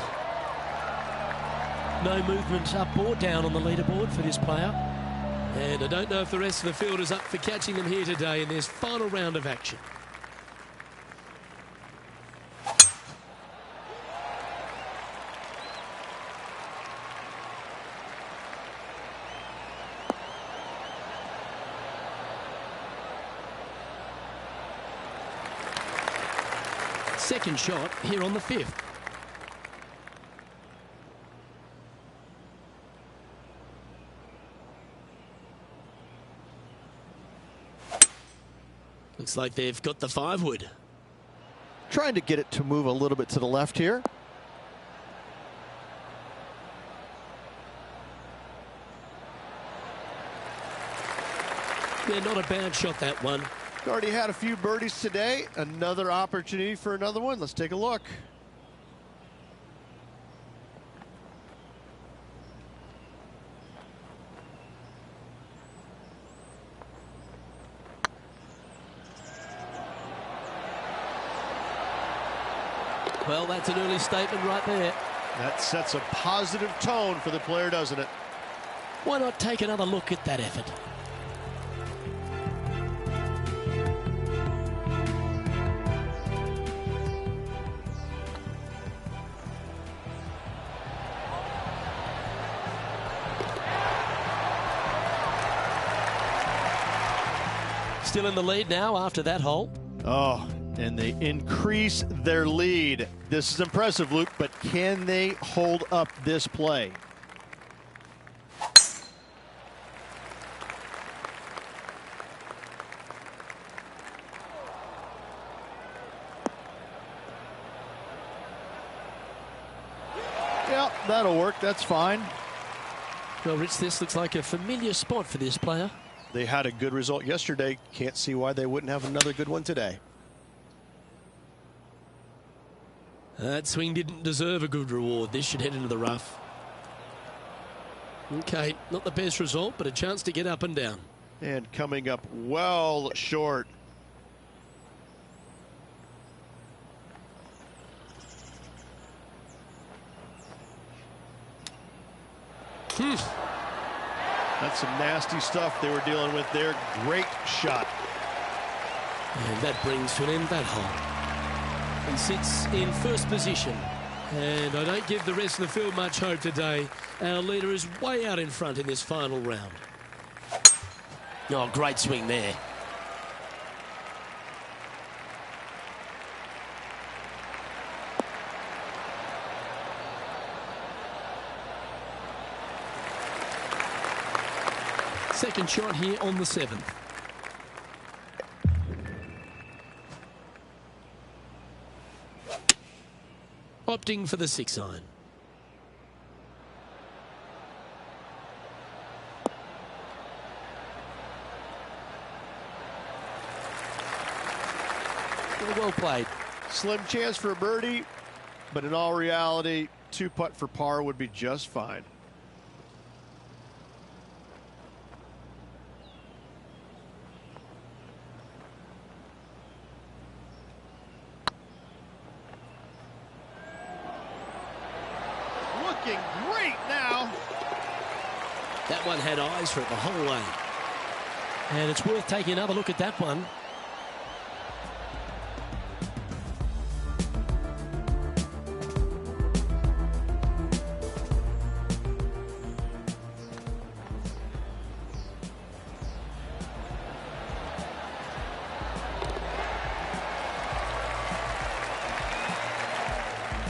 S2: No movement up or down on the leaderboard for this player. And I don't know if the rest of the field is up for catching them here today in this final round of action. Second shot here on the 5th. Looks like they've got the 5-wood.
S1: Trying to get it to move a little bit to the left here.
S2: Yeah, not a bad shot, that one.
S1: Already had a few birdies today. Another opportunity for another one. Let's take a look.
S2: Well, that's an early statement right there.
S1: That sets a positive tone for the player, doesn't it?
S2: Why not take another look at that effort? Still in the lead now after that hole.
S1: Oh, and they increase their lead. This is impressive, Luke, but can they hold up this play? Yeah, that'll work. That's fine.
S2: Well, Rich, this looks like a familiar spot for this player.
S1: They had a good result yesterday. Can't see why they wouldn't have another good one today.
S2: That swing didn't deserve a good reward. This should head into the rough. Okay, not the best result, but a chance to get up and down.
S1: And coming up well short. That's some nasty stuff they were dealing with there. Great shot.
S2: And that brings to an end that hole. He sits in first position. And I don't give the rest of the field much hope today. Our leader is way out in front in this final round. Oh, great swing there. Second shot here on the 7th. Opting for the 6-iron. Well played.
S1: Slim chance for a birdie, but in all reality, 2-putt for par would be just fine. Looking great now.
S2: That one had eyes for it the whole way. And it's worth taking another look at that one.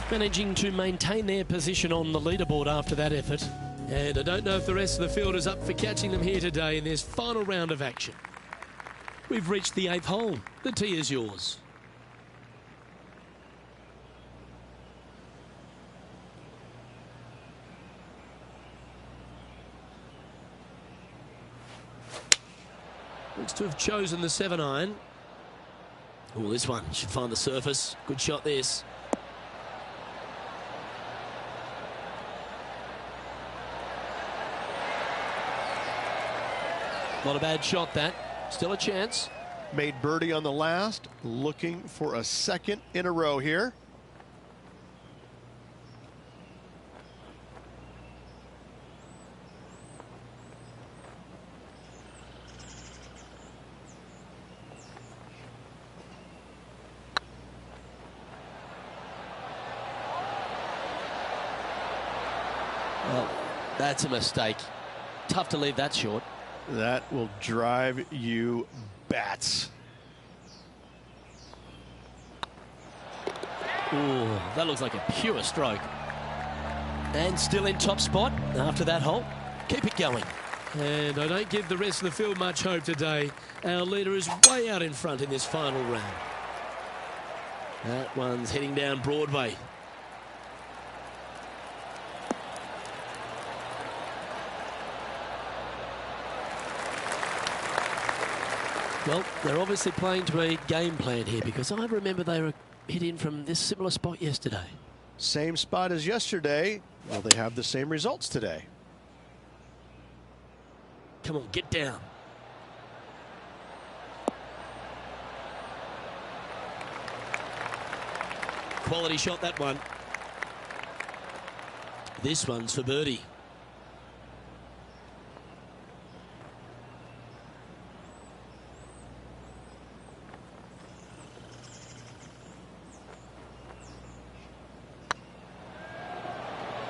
S2: Managing to maintain their position on the leaderboard after that effort. And I don't know if the rest of the field is up for catching them here today in this final round of action. We've reached the 8th hole. The tee is yours. Looks to have chosen the 7-iron. Oh, this one should find the surface. Good shot, this. Not a bad shot, that. Still a chance.
S1: Made birdie on the last, looking for a second in a row here.
S2: Well, that's a mistake. Tough to leave that short.
S1: That will drive you bats.
S2: Ooh, that looks like a pure stroke. And still in top spot after that hole. Keep it going. And I don't give the rest of the field much hope today. Our leader is way out in front in this final round. That one's heading down Broadway. Well, they're obviously playing to a game plan here, because I remember they were hit in from this similar spot yesterday.
S1: Same spot as yesterday. Will they have the same results today?
S2: Come on, get down. Quality shot, that one. This one's for birdie.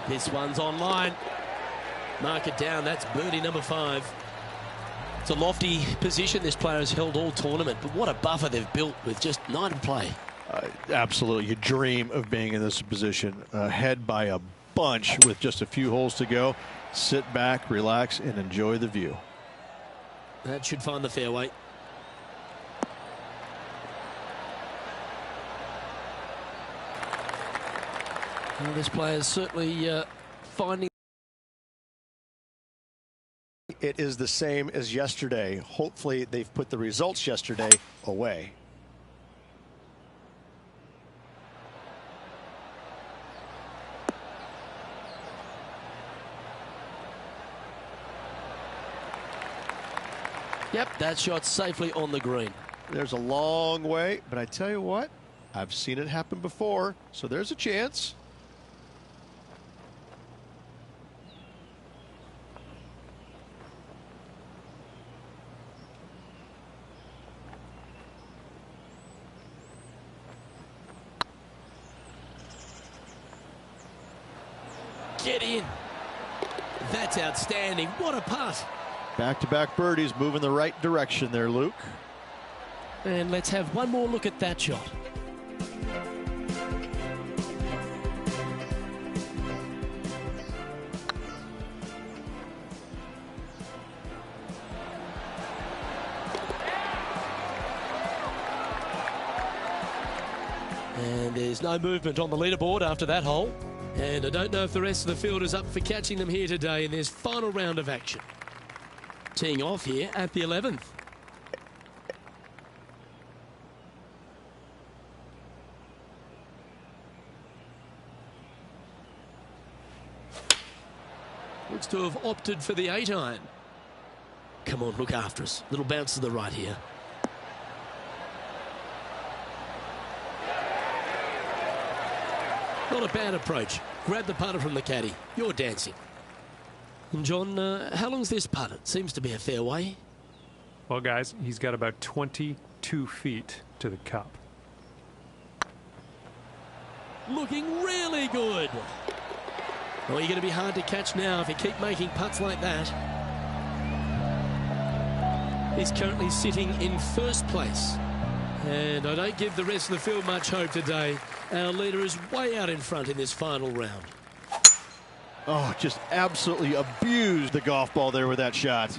S2: This one's online. Mark it down. That's birdie number 5. It's a lofty position this player has held all tournament, but what a buffer they've built with just 9 to play.
S1: Absolutely. You dream of being in this position, ahead by a bunch with just a few holes to go. Sit back, relax, and enjoy the view.
S2: That should find the fairway. Well, this player is certainly finding.
S1: It is the same as yesterday. Hopefully they've put the results yesterday away.
S2: Yep, that shot's safely on the green.
S1: There's a long way, but I tell you what, I've seen it happen before, so there's a chance.
S2: Get in. That's outstanding. What a putt.
S1: Back-to-back birdies, moving the right direction there, Luke.
S2: And let's have one more look at that shot. And there's no movement on the leaderboard after that hole. And I don't know if the rest of the field is up for catching them here today in this final round of action. Teeing off here at the 11th. Looks to have opted for the 8-iron. Come on, look after us. Little bounce to the right here. Not a bad approach. Grab the putter from the caddy. You're dancing. And John, how long's this putt? It seems to be a fair way.
S4: Well, guys, he's got about 22 feet to the cup.
S2: Looking really good. Well, you're going to be hard to catch now if you keep making putts like that. He's currently sitting in first place. And I don't give the rest of the field much hope today. Our leader is way out in front in this final round.
S1: Oh, just absolutely abused the golf ball there with that shot.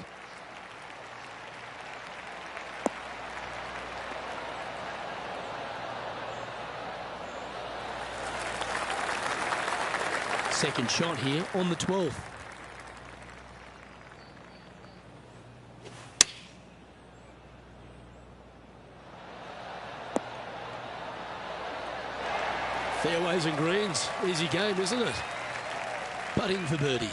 S2: Second shot here on the 12th. Fairways and greens. Easy game, isn't it? Putting for birdie.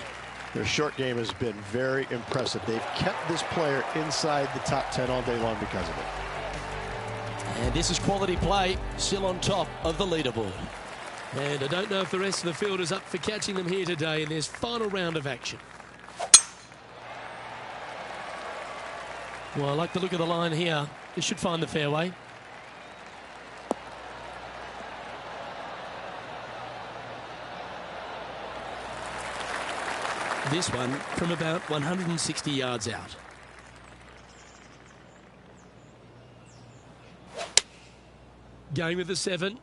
S1: Their short game has been very impressive. They've kept this player inside the top 10 all day long because of it.
S2: And this is quality play, still on top of the leaderboard. And I don't know if the rest of the field is up for catching them here today in this final round of action. Well, I like the look of the line here. This should find the fairway. This one from about 160 yards out. Going with the 7.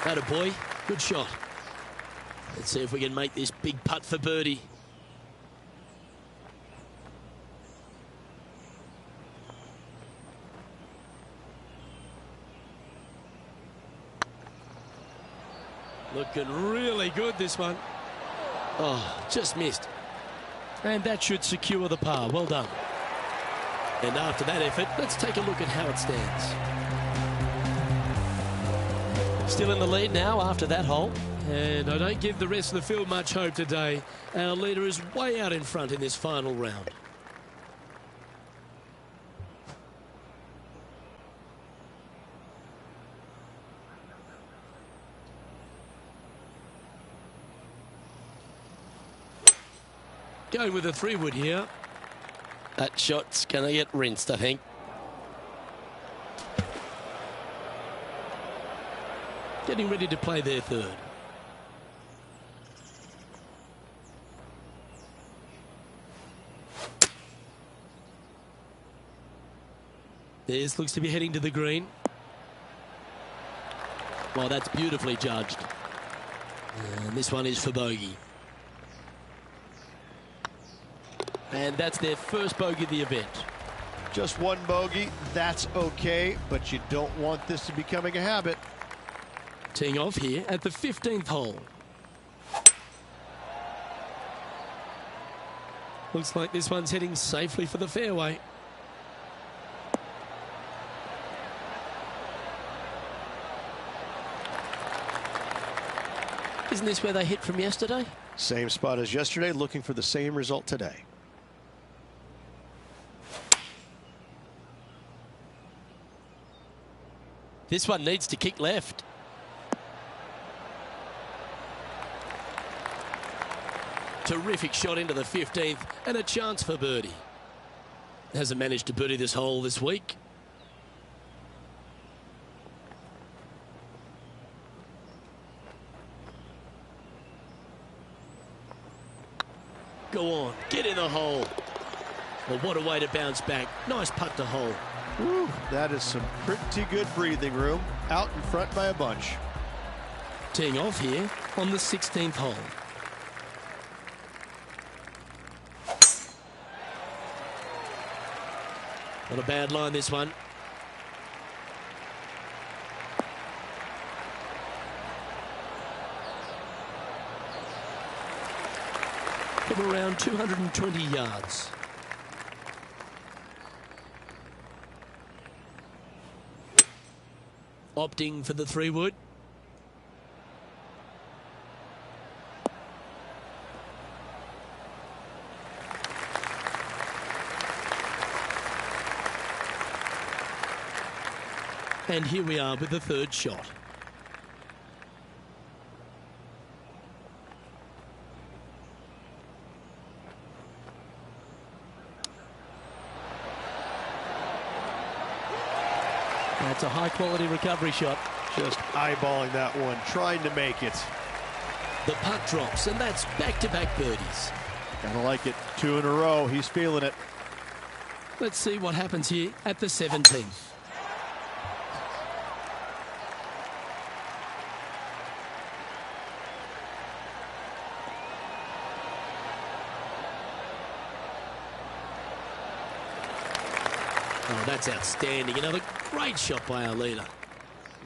S2: Atta boy, good shot. Let's see if we can make this big putt for birdie. Looking really good, this one. Oh, just missed. And that should secure the par. Well done. And after that effort, let's take a look at how it stands. Still in the lead now after that hole. And I don't give the rest of the field much hope today. Our leader is way out in front in this final round. Going with a 3-wood here. That shot's going to get rinsed, I think. Getting ready to play their third. This looks to be heading to the green. Well, that's beautifully judged. And this one is for bogey. And that's their first bogey of the event.
S1: Just one bogey, that's okay, but you don't want this to be becoming a habit.
S2: Teeing off here at the 15th hole. Looks like this one's heading safely for the fairway. Isn't this where they hit from yesterday?
S1: Same spot as yesterday, looking for the same result today.
S2: This one needs to kick left. Terrific shot into the 15th and a chance for birdie. Hasn't managed to birdie this hole this week. Go on, get in the hole. Well, what a way to bounce back. Nice putt to hole.
S1: Woo, that is some pretty good breathing room. Out in front by a bunch.
S2: Teeing off here on the 16th hole. Not a bad line, this one. From around 220 yards. Opting for the 3-wood. And here we are with the third shot. That's a high-quality recovery shot.
S1: Just eyeballing that one, trying to make it.
S2: The putt drops, and that's back-to-back birdies.
S1: Gotta like it. 2 in a row. He's feeling it.
S2: Let's see what happens here at the 17th. Oh, that's outstanding. Another great shot by our leader.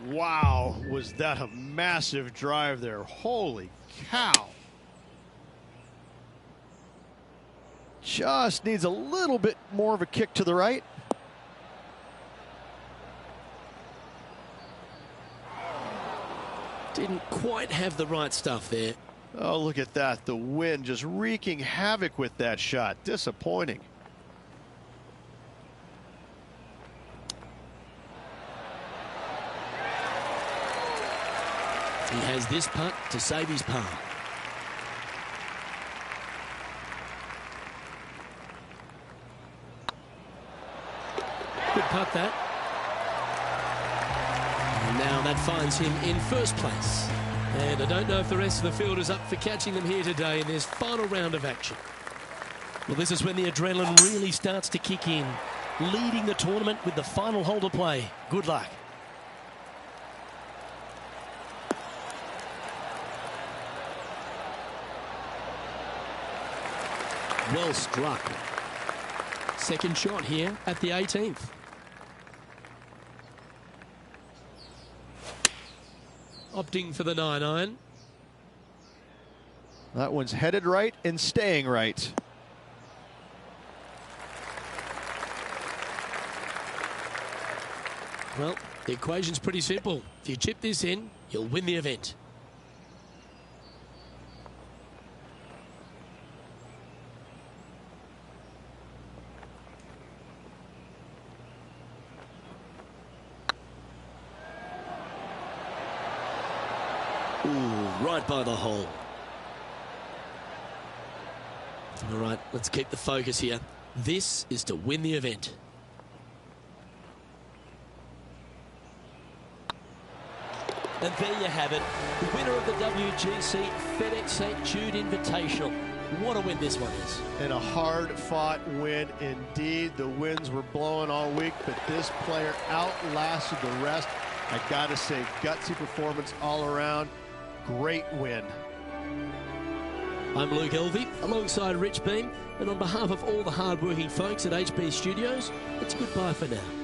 S1: Wow, was that a massive drive there. Holy cow. Just needs a little bit more of a kick to the right.
S2: Didn't quite have the right stuff there.
S1: Oh, look at that. The wind just wreaking havoc with that shot. Disappointing.
S2: He has this putt to save his par. Good putt, that. And now that finds him in first place. And I don't know if the rest of the field is up for catching them here today in this final round of action. Well, this is when the adrenaline really starts to kick in. Leading the tournament with the final hole to play. Good luck. Well struck. Second shot here at the 18th. Opting for the 9-iron.
S1: That one's headed right and staying right.
S2: Well, the equation's pretty simple. If you chip this in, you'll win the event. Ooh, right by the hole. All right, let's keep the focus here. This is to win the event. And there you have it, the winner of the WGC FedEx St. Jude Invitational. What a win this one is.
S1: And a hard-fought win indeed. The winds were blowing all week, but this player outlasted the rest. I gotta say, gutsy performance all around. Great win.
S2: I'm Luke Elvey, alongside Rich Beam, and on behalf of all the hard-working folks at HB Studios, it's goodbye for now.